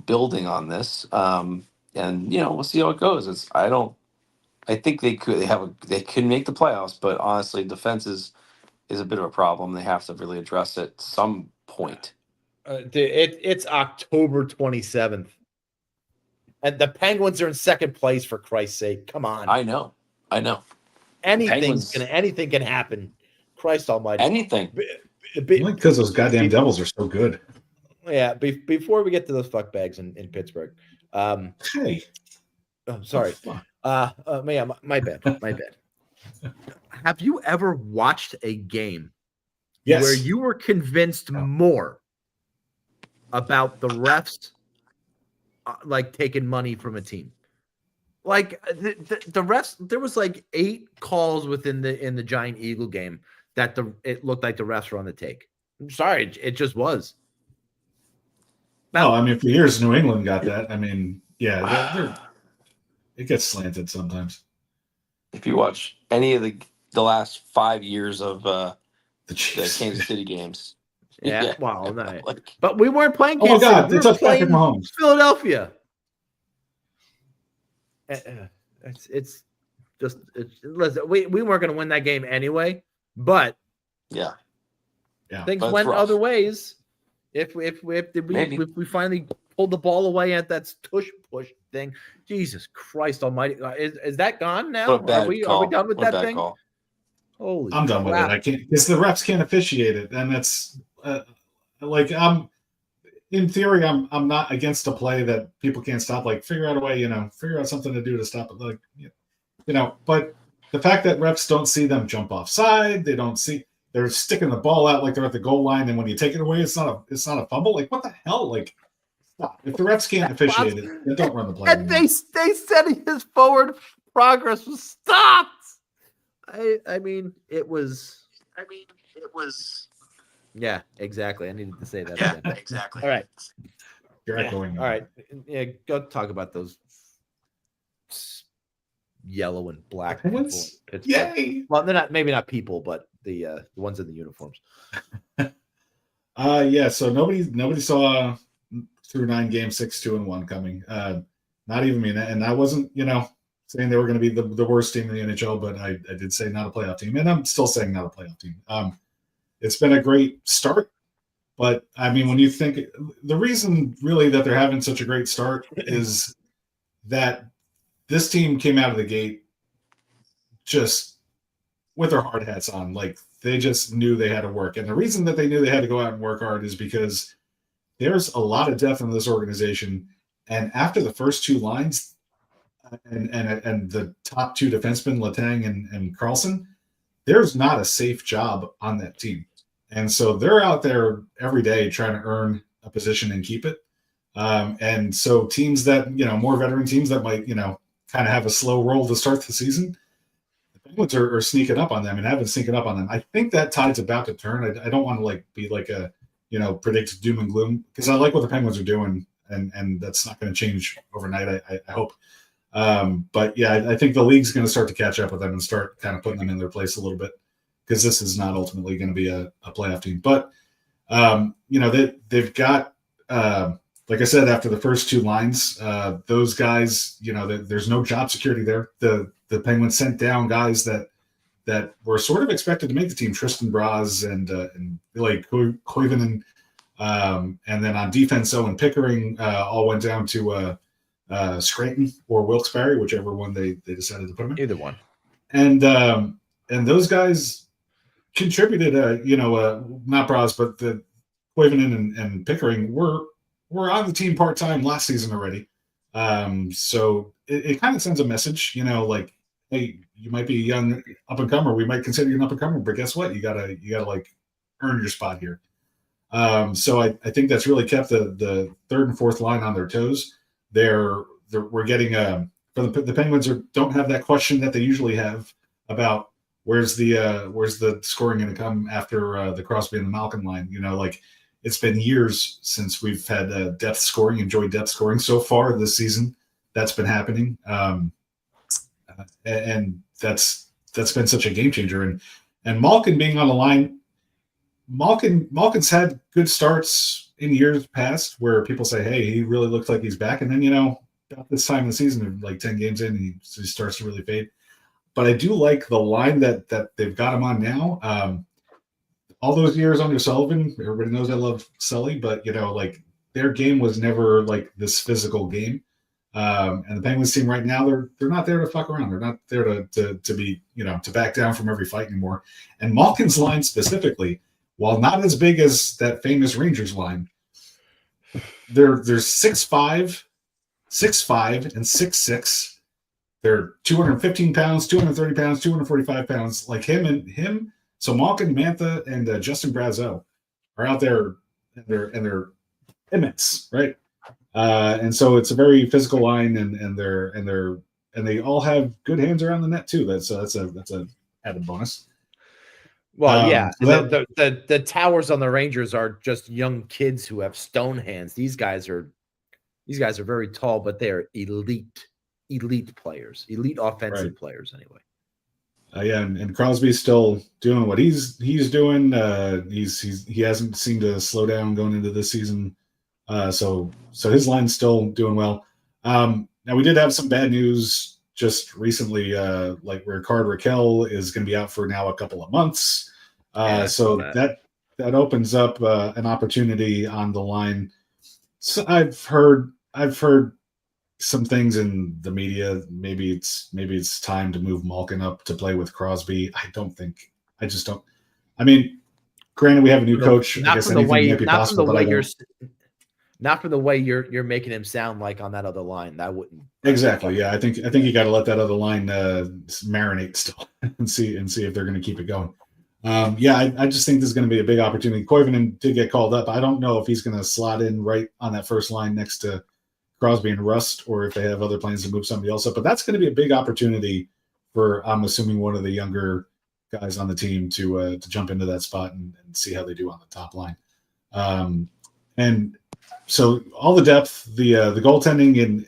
building on this, and we'll see how it goes. I think they could make the playoffs, but honestly, defense is a bit of a problem. They have to really address it at some point. It's October 27th. And the Penguins are in second place, for Christ's sake. Come on. I know. Anything can happen. Christ almighty. Anything. Only because those goddamn Devils are so good. Yeah, before we get to those fuckbags in Pittsburgh. Hey. I'm sorry. My bad. Have you ever watched a game where you were convinced more about the refs like taking money from a team? Like the refs, there was like 8 calls in the Giant Eagle game that it looked like the refs were on the take. I'm sorry, it just was. No, I mean, for years New England got that. I mean, yeah, it gets slanted sometimes. If you watch any of the last 5 years of the Kansas City games, wow, no. But we weren't playing Kansas City. We were playing Philadelphia. It's just listen, we weren't going to win that game anyway, but things went other ways. If we finally pulled the ball away at that push thing, Jesus Christ Almighty, is that gone now? Are we done with that thing? Call. Holy, I'm done with it. I can't because the refs can't officiate it, and that's in theory, I'm not against a play that people can't stop. Like figure out a way, figure out something to do to stop it. But the fact that refs don't see them jump offside, they're sticking the ball out like they're at the goal line, and when you take it away, it's not a fumble. Like what the hell? Like stop. If the refs can't officiate it, then don't run the play. And they said his forward progress was stopped. I mean, it was. Yeah, exactly. I needed to say that. Yeah, again. exactly. All right. You're echoing. All right. Yeah, go talk about those yellow and black people. Yay! Well, they're not. Maybe not people, but the ones in the uniforms. So nobody saw through 9 games 6-2-1 coming. Not even me, and that wasn't saying they were going to be the worst team in the NHL, but I did say not a playoff team, and I'm still saying not a playoff team. It's been a great start, but I mean, when you think the reason really that they're having such a great start is that this team came out of the gate just with their hard hats on. Like they just knew they had to work. And the reason that they knew they had to go out and work hard is because there's a lot of depth in this organization. And after the first two lines and the top two defensemen, Letang and Carlson, there's not a safe job on that team. And so they're out there every day trying to earn a position and keep it. And so teams that, more veteran teams that might, kind of have a slow roll to start the season, the Penguins are sneaking up on them and have been sneaking up on them. I think that tide's about to turn. I don't want to be like a, predict doom and gloom, because I like what the Penguins are doing, and that's not going to change overnight. I hope. But yeah, I think the league's going to start to catch up with them and start kind of putting them in their place a little bit, because this is not ultimately going to be a playoff team. But, they've got, like I said, after the first two lines, those guys, there's no job security there. The Penguins sent down guys that were sort of expected to make the team, Tristan Braz and like Koivunen, and then on defense, Owen Pickering all went down to Scranton or Wilkes-Barre, whichever one they decided to put them in. Either one. And those guys contributed. Not Braz, but the Koivunen and Pickering were on the team part-time last season already. So it kind of sends a message, like, hey, you might be a young up-and-comer. We might consider you an up-and-comer, but guess what? You gotta like earn your spot here. So I think that's really kept the third and fourth line on their toes. We're getting for the Penguins don't have that question that they usually have about where's the scoring going to come after the Crosby and the Malkin line. Like it's been years since we've had enjoyed depth scoring. So far this season, that's been happening, and that's been such a game changer. And Malkin being on the line, Malkin's had good starts in years past where people say, hey, he really looks like he's back. And then, about this time of the season, like 10 games in, he starts to really fade. But I do like the line that they've got him on now. All those years under Sullivan, everybody knows I love Sully, but, like their game was never like this physical game. And the Penguins team right now, they're not there to fuck around. They're not there to be, to back down from every fight anymore. And Malkin's line specifically, while not as big as that famous Rangers line, they're 6'5", and 6'6". They're 215 pounds, 230 pounds, 245 pounds. Like him. So Malkin, Mantha, and Justin Brazeau are out there, and they're immense, right? And so it's a very physical line, and they all have good hands around the net too. That's a added bonus. Well, yeah, the towers on the Rangers are just young kids who have stone hands. These guys are very tall, but they are elite players, elite offensive players anyway. Yeah, and Crosby's still doing what he's doing. He hasn't seemed to slow down going into this season. So his line's still doing well. Now we did have some bad news just recently, like Rickard Rakell is going to be out for now a couple of months. So that opens up an opportunity on the line. So I've heard some things in the media. Maybe it's time to move Malkin up to play with Crosby. I just don't. I mean, granted, we have a new coach. I guess anything might be possible, but I don't. Not from the way you're making him sound like on that other line. That wouldn't exactly. Yeah, I think you got to let that other line marinate still and see if they're going to keep it going. I just think this is going to be a big opportunity. Koivunen did get called up. I don't know if he's going to slot in right on that first line next to Crosby and Rust, or if they have other plans to move somebody else up. But that's going to be a big opportunity for, I'm assuming, one of the younger guys on the team to jump into that spot and see how they do on the top line. And so all the depth, the goaltending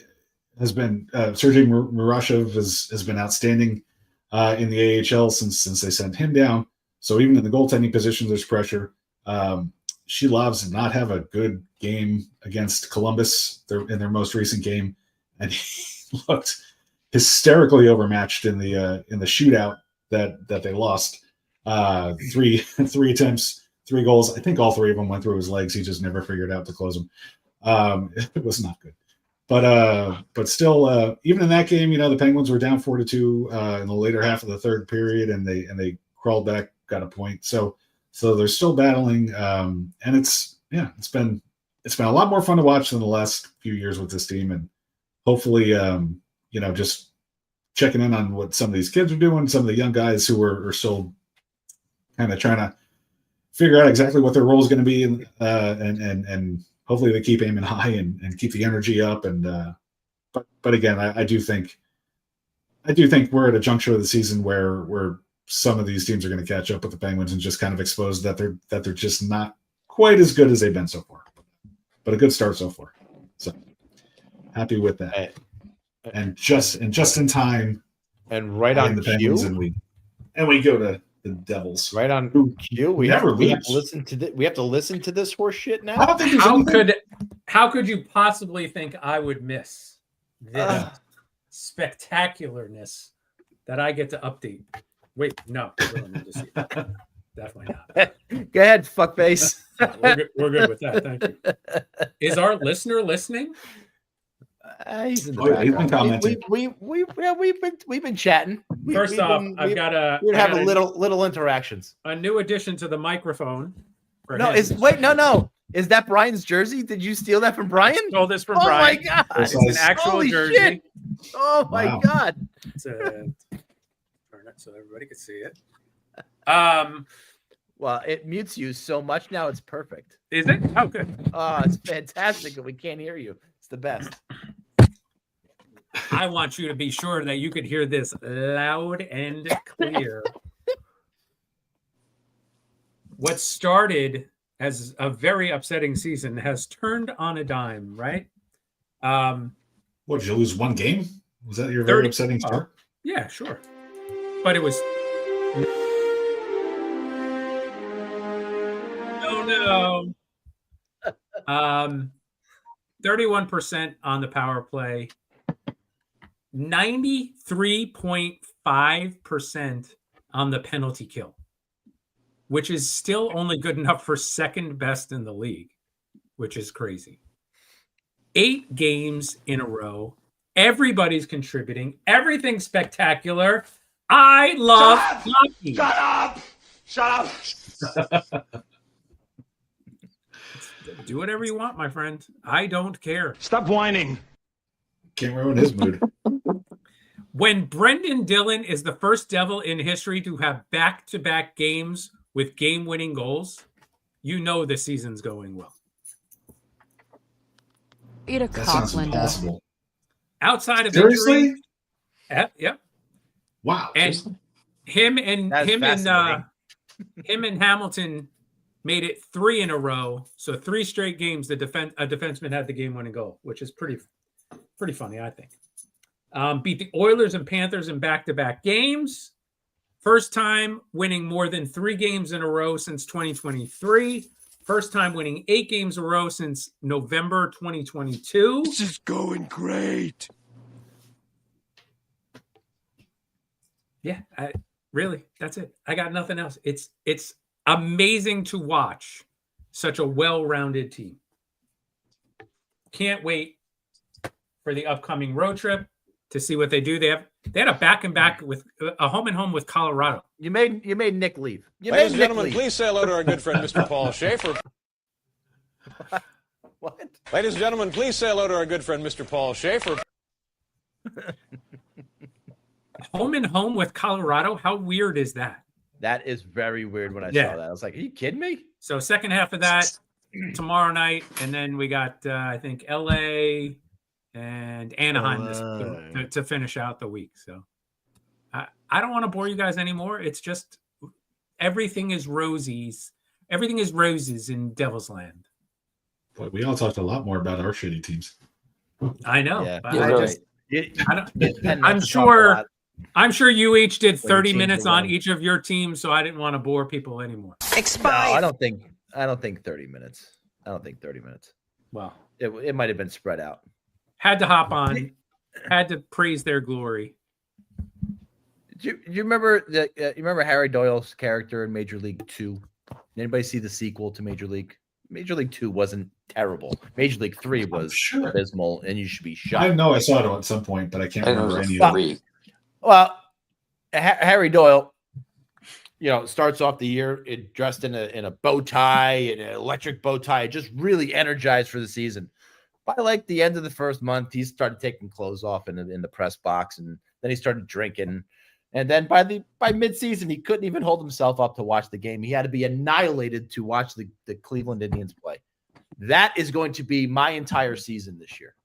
has been Sergei Murashov has been outstanding in the AHL since they sent him down. So even in the goaltending position, there's pressure. Shilovs did not have a good game against Columbus in their most recent game, and he hysterically overmatched in the shootout that they lost. Three attempts, 3 goals. I think all 3 of them went through his legs. He just never figured out to close them. It was not good. But still, even in that game, the Penguins were down 4-2 in the later half of the third period, and they crawled back, got a point. So they're still battling, and it's been a lot more fun to watch than the last few years with this team, and hopefully, just checking in on what some of these kids are doing, some of the young guys who are still kind of trying to figure out exactly what their role is going to be, and hopefully they keep aiming high and keep the energy up. And but again, I do think we're at a juncture of the season where some of these teams are going to catch up with the Penguins and just kind of expose that they're just not quite as good as they've been so far. But a good start so far. So happy with that. And just in time. And right on the cue. Penguins, and we go to the Devils. Right on cue. We have to listen to this horse shit now. I don't think how could you possibly think I would miss this spectacularness that I get to update? Wait, no, we don't need to see it. Definitely not. Go ahead, fuckface. We're good with that. Thank you. Is our listener listening? He's in the he's been commenting. We've been chatting. First off, I've got we're having little interactions. A new addition to the microphone. No, is that Brian's jersey? Did you steal that from Brian? Stole this from Oh Brian. my god! It's an actual Holy jersey. Shit. Oh my god! Turn it so everybody can see it. Well, it mutes you so much now; it's perfect. Is it? Oh, good. Oh, it's fantastic, and we can't hear you. It's the best. I want you to be sure that you could hear this loud and clear. What started as a very upsetting season has turned on a dime, right? What, did you lose one game? Was that your very upsetting start? Yeah, sure. But it was... Oh, no. 31% on the power play. 93.5% on the penalty kill, which is still only good enough for second best in the league, which is crazy. 8 games in a row. Everybody's contributing. Everything's spectacular. I love hockey. Shut up! Do whatever you want, my friend. I don't care. Stop whining. Can't ruin his mood. When Brendan Dillon is the first Devil in history to have back-to-back games with game-winning goals, you know the season's going well. Eat a cock, Linda. Outside of Seriously? injury, yep. Wow. And him and Hamilton made it 3 in a row. So 3 straight games a defenseman had the game-winning goal, which is pretty funny, I think. Beat the Oilers and Panthers in back-to-back games. First time winning more than 3 games in a row since 2023. First time winning 8 games in a row since November 2022. This is going great. Yeah, really, that's it. I got nothing else. It's amazing to watch such a well-rounded team. Can't wait for the upcoming road trip to see what they do. They had a back-and-back with a home-and-home with Colorado. You made Nick leave. Ladies and gentlemen, please say hello to our good friend, Mr. Paul Schaefer. What? Ladies and gentlemen, please say hello to our good friend, Mr. Paul Schaefer. Home with Colorado? How weird is that? That is very weird when I saw that. I was like, are you kidding me? So second half of that tomorrow night, and then we got, I think, L.A., and Anaheim to finish out the week. So I don't want to bore you guys anymore. It's just everything is roses. Everything is roses in Devil's Land. Boy, we all talked a lot more about our shitty teams. I know. Yeah, I'm sure you each did 30 minutes on each of your teams, so I didn't want to bore people anymore. Expired. No, I don't think 30 minutes. I don't think 30 minutes. Well, it might have been spread out. Had to hop on. Had to praise their glory. Do you remember you remember Harry Doyle's character in Major League 2? Anybody see the sequel to Major League? Major League 2 wasn't terrible. Major League 3 was abysmal, and you should be shocked. I know I saw it at some point, but I can't remember any of of it. it. Well, Harry Doyle, starts off the year dressed in a bow tie, an electric bow tie, just really energized for the season. By like the end of the first month, he started taking clothes off in the press box, and then he started drinking. And then by midseason, he couldn't even hold himself up to watch the game. He had to be annihilated to watch the Cleveland Indians play. That is going to be my entire season this year.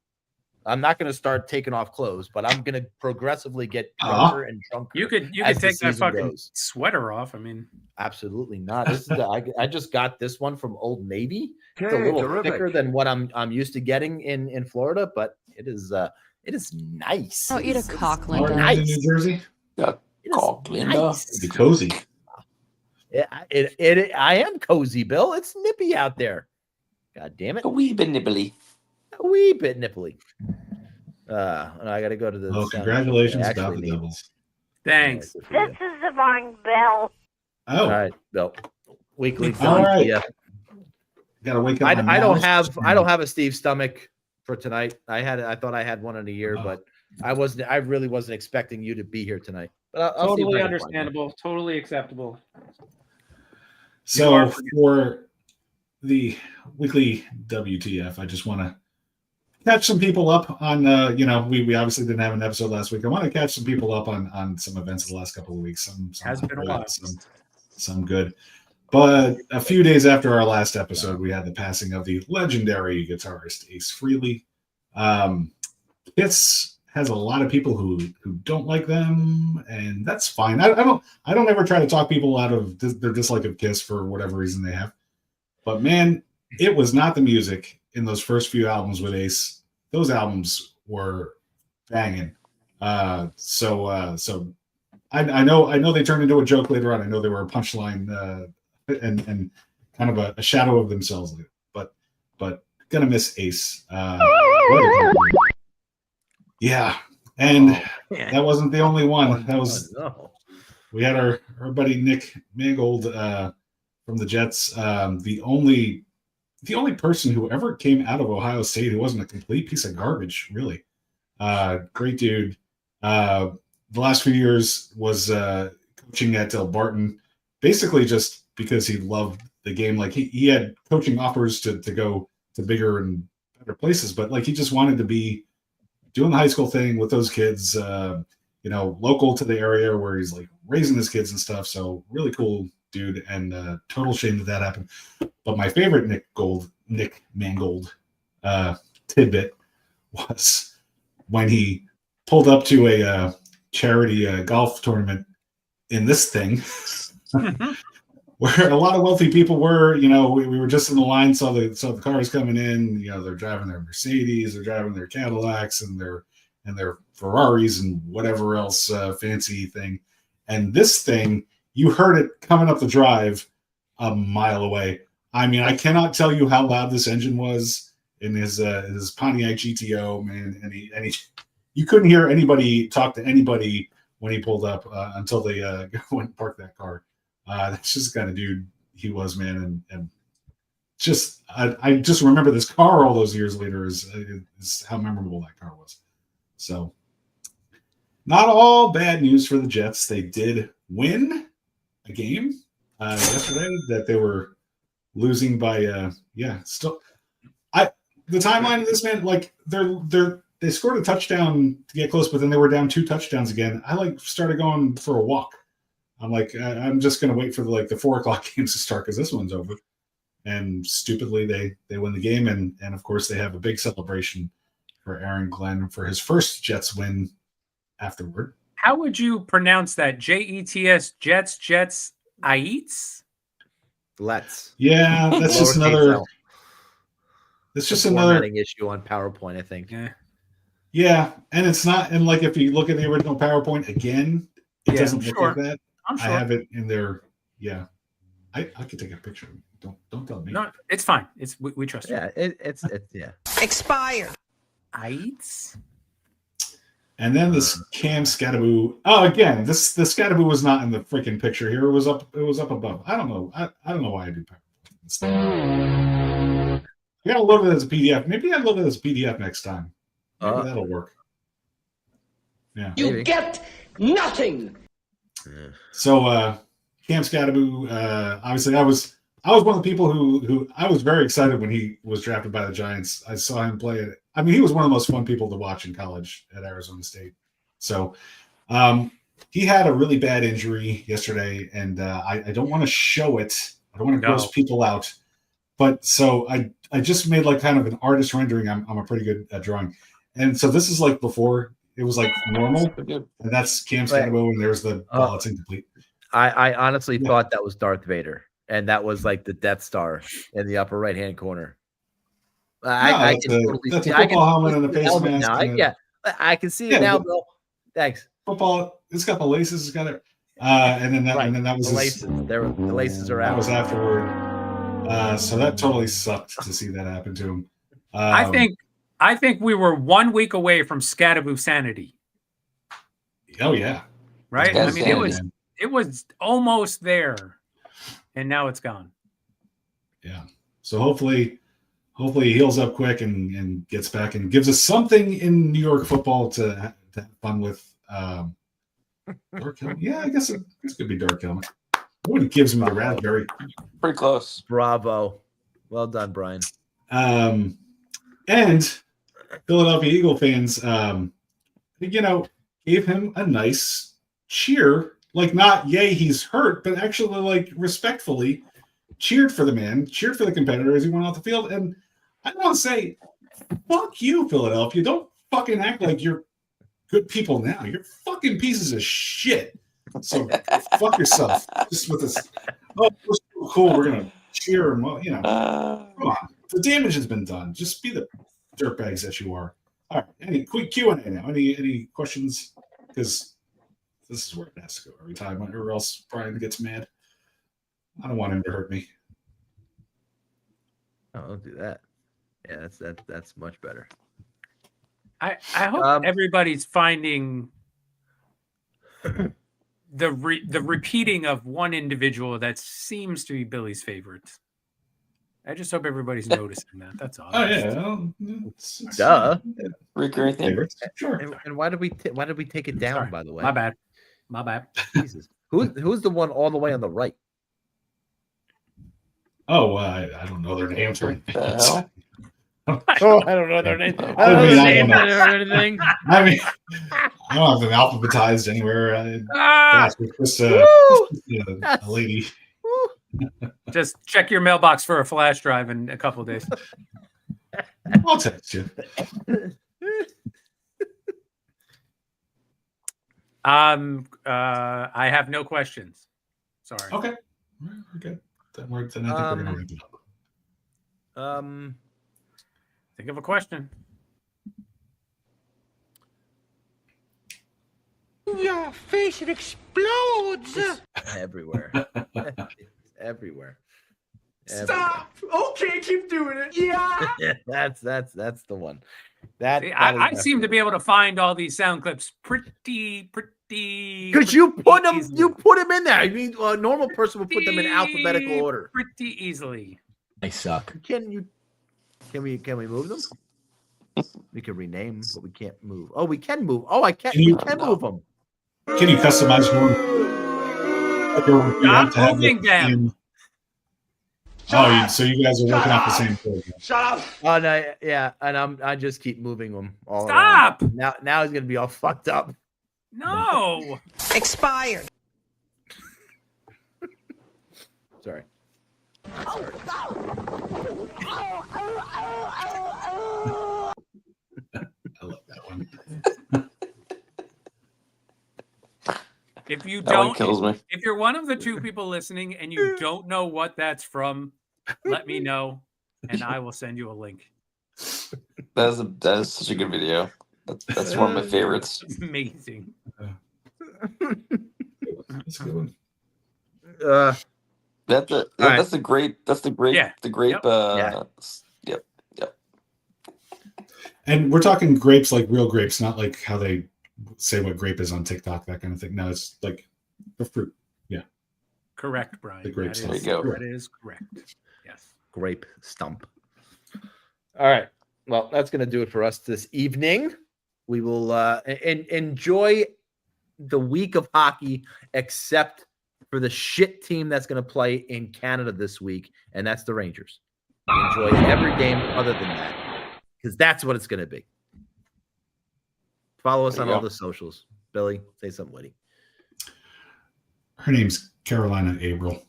I'm not going to start taking off clothes, but I'm going to progressively get drunker and drunker. You could take that fucking sweater off. I mean, absolutely not. This is I just got this one from Old Navy. It's a little thicker than what I'm used to getting in Florida, but it is nice. Oh, eat a cock, Linda. Nice. In New Jersey. Yeah, cock, Linda. Nice. Be cozy. I am cozy, Bill. It's nippy out there. God damn it. A wee bit nibbly. A wee bit nipply. I got to go to the. Well, congratulations about the Devils. Thanks. This is the wrong Bill. Oh, all right, Bill. Weekly. All right. Yeah. Got to wake up. I don't have a Steve stomach for tonight. I thought I had one in a year, but I really wasn't expecting you to be here tonight. But I'll totally understandable. Totally acceptable. So for the weekly WTF, I just want to catch some people up on, we obviously didn't have an episode last week. I want to catch some people up on some events of the last couple of weeks. Some has been a while. Some good. But a few days after our last episode, we had the passing of the legendary guitarist Ace Frehley. Kiss has a lot of people who don't like them, and that's fine. I don't ever try to talk people out of their dislike of Kiss for whatever reason they have. But man, it was not the music in those first few albums with Ace. Those albums were banging. So I know they turned into a joke later on. I know they were a punchline and kind of a shadow of themselves. But gonna miss Ace. Yeah, and that wasn't the only one. That was we had our buddy Nick Mangold from the Jets. The only person who ever came out of Ohio State who wasn't a complete piece of garbage, really. Great dude. The last few years was coaching at Del Barton, basically just because he loved the game. Like he had coaching offers to go to bigger and better places, but like he just wanted to be doing the high school thing with those kids, local to the area where he's like raising his kids and stuff. So really cool dude, and total shame that happened. But my favorite Nick Mangold tidbit was when he pulled up to a charity golf tournament in this thing where a lot of wealthy people were. We were just in the line, saw the cars coming in. They're driving their Mercedes, they're driving their Cadillacs and their Ferraris and whatever else fancy thing. And this thing, you heard it coming up the drive a mile away. I mean, I cannot tell you how loud this engine was in his Pontiac GTO, man. And you couldn't hear anybody talk to anybody when he pulled up until they went and parked that car. That's just the kind of dude he was, man. And just I just remember this car all those years later is how memorable that car was. So not all bad news for the Jets. They did win a game yesterday that they were losing by still the timeline of this, man, like they scored a touchdown to get close, but then they were down 2 touchdowns again. I started going for a walk. I'm like, I'm just gonna wait for the 4:00 games to start because this one's over. And stupidly they win the game, and of course they have a big celebration for Aaron Glenn for his first Jets win afterward. How would you pronounce that? Jets, Jets, Aites? Let's. Yeah, that's just another. It's just another issue on PowerPoint, I think. Yeah, and it's not. And if you look at the original PowerPoint again, it doesn't look like that. I'm sure. I have it in there. Yeah, I could take a picture. Don't tell me. No, it's fine. We trust you. Yeah, it's yeah. Expire. Aites? And then this Cam Scattaboo. Oh, again, the Scattaboo was not in the freaking picture here. It was up above. I don't know. I don't know why I do PowerPoint. I gotta load it as a PDF. Maybe I load it as a PDF next time. Maybe that'll work. Yeah. You get nothing. So Cam Scattaboo, obviously I was one of the people who I was very excited when he was drafted by the Giants. I saw him play it. I mean, he was one of the most fun people to watch in college at Arizona State. So he had a really bad injury yesterday, and I don't want to show it. I don't want to gross people out. But so I just made like kind of an artist rendering. I'm a pretty good at drawing. And so this is like before it was like normal. And that's Cam Scattaboo, and there's the ball. It's incomplete. I honestly thought that was Darth Vader, and that was like the Death Star in the upper right hand corner. I can totally that's see. a football helmet and a face mask. I can see it now, Bill. Thanks. Football. It's got the laces. It's got it. And then that was the laces. The laces are out. That was afterward. So that totally sucked to see that happen to him. I think we were 1 week away from Scattaboo sanity. Oh yeah. Right. I mean, it was almost there, and now it's gone. Yeah. So hopefully he heals up quick and gets back and gives us something in New York football to have fun with. Dark helmet. Yeah, I guess it could be dark helmet. Nobody gives him the raspberry. Pretty close. Bravo. Well done, Brian. And Philadelphia Eagle fans, gave him a nice cheer. Like, not, yay, he's hurt, but actually, like, respectfully cheered for the man, cheered for the competitor as he went off the field. And I want to say, fuck you, Philadelphia. Don't fucking act like you're good people now. You're fucking pieces of shit. So fuck yourself. Just with this. Oh, we're so cool. We're gonna cheer and come on. The damage has been done. Just be the dirtbags that you are. All right. Any quick Q&A now? Any questions? Because this is where it has to go every time, or else Brian gets mad. I don't want him to hurt me. Oh, don't do that. Yeah, that's much better. I hope everybody's finding the repeating of one individual that seems to be Billy's favorite. I just hope everybody's noticing that. That's all. Oh yeah, duh. Recurring favorites. Sure. And why did we take it down? Sorry. By the way, my bad. Jesus, who's the one all the way on the right? Oh, I don't know their names right now. I don't know their names. I don't know their names or anything. I mean, I don't have them alphabetized anywhere. Just a lady. Just check your mailbox for a flash drive in a couple of days. I'll text you. I have no questions. Sorry. Okay. Then I think we're gonna wrap it up. Think of a question. Your face explodes. It's everywhere. Everywhere. Stop. Okay, keep doing it. Yeah. That's the one. I seem to be able to find all these sound clips pretty. Because you put them in there. I mean, a normal person would put them in alphabetical order pretty easily. I suck. Can we move them? We can rename, but we can't move. Oh, we can move. Oh, we can move them. Can you customize one? Stop moving them. So you guys are working off the same code. Shut up. Oh no, yeah, and I just keep moving them all. Stop. Around. Now he's gonna be all fucked up. No. Expired. Sorry. I love that one. If you That one don't, kills me. if you're one of the two people listening and you don't know what that's from, let me know, and I will send you a link. That is such a good video. That's one of my favorites. It's amazing. That's a good one. That's the grape. Yeah. The grape. Yep. And we're talking grapes like real grapes, not like how they say what grape is on TikTok, that kind of thing. No, it's like the fruit. Yeah. Correct, Brian. The grape That stump. is- There you go. That is correct. Yes. Grape stump. All right. Well, that's going to do it for us this evening. We will enjoy the week of hockey, except for the shit team that's going to play in Canada this week, and that's the Rangers. Enjoy every game other than that, because that's what it's going to be. Follow us There on you all go. the socials. Billy, say something witty. Her name's Carolina Abril.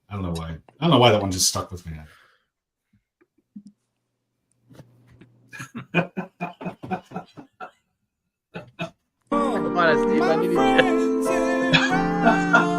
I don't know why. I don't know why that one just stuck with me. Come on, Steve. I need you. Friends in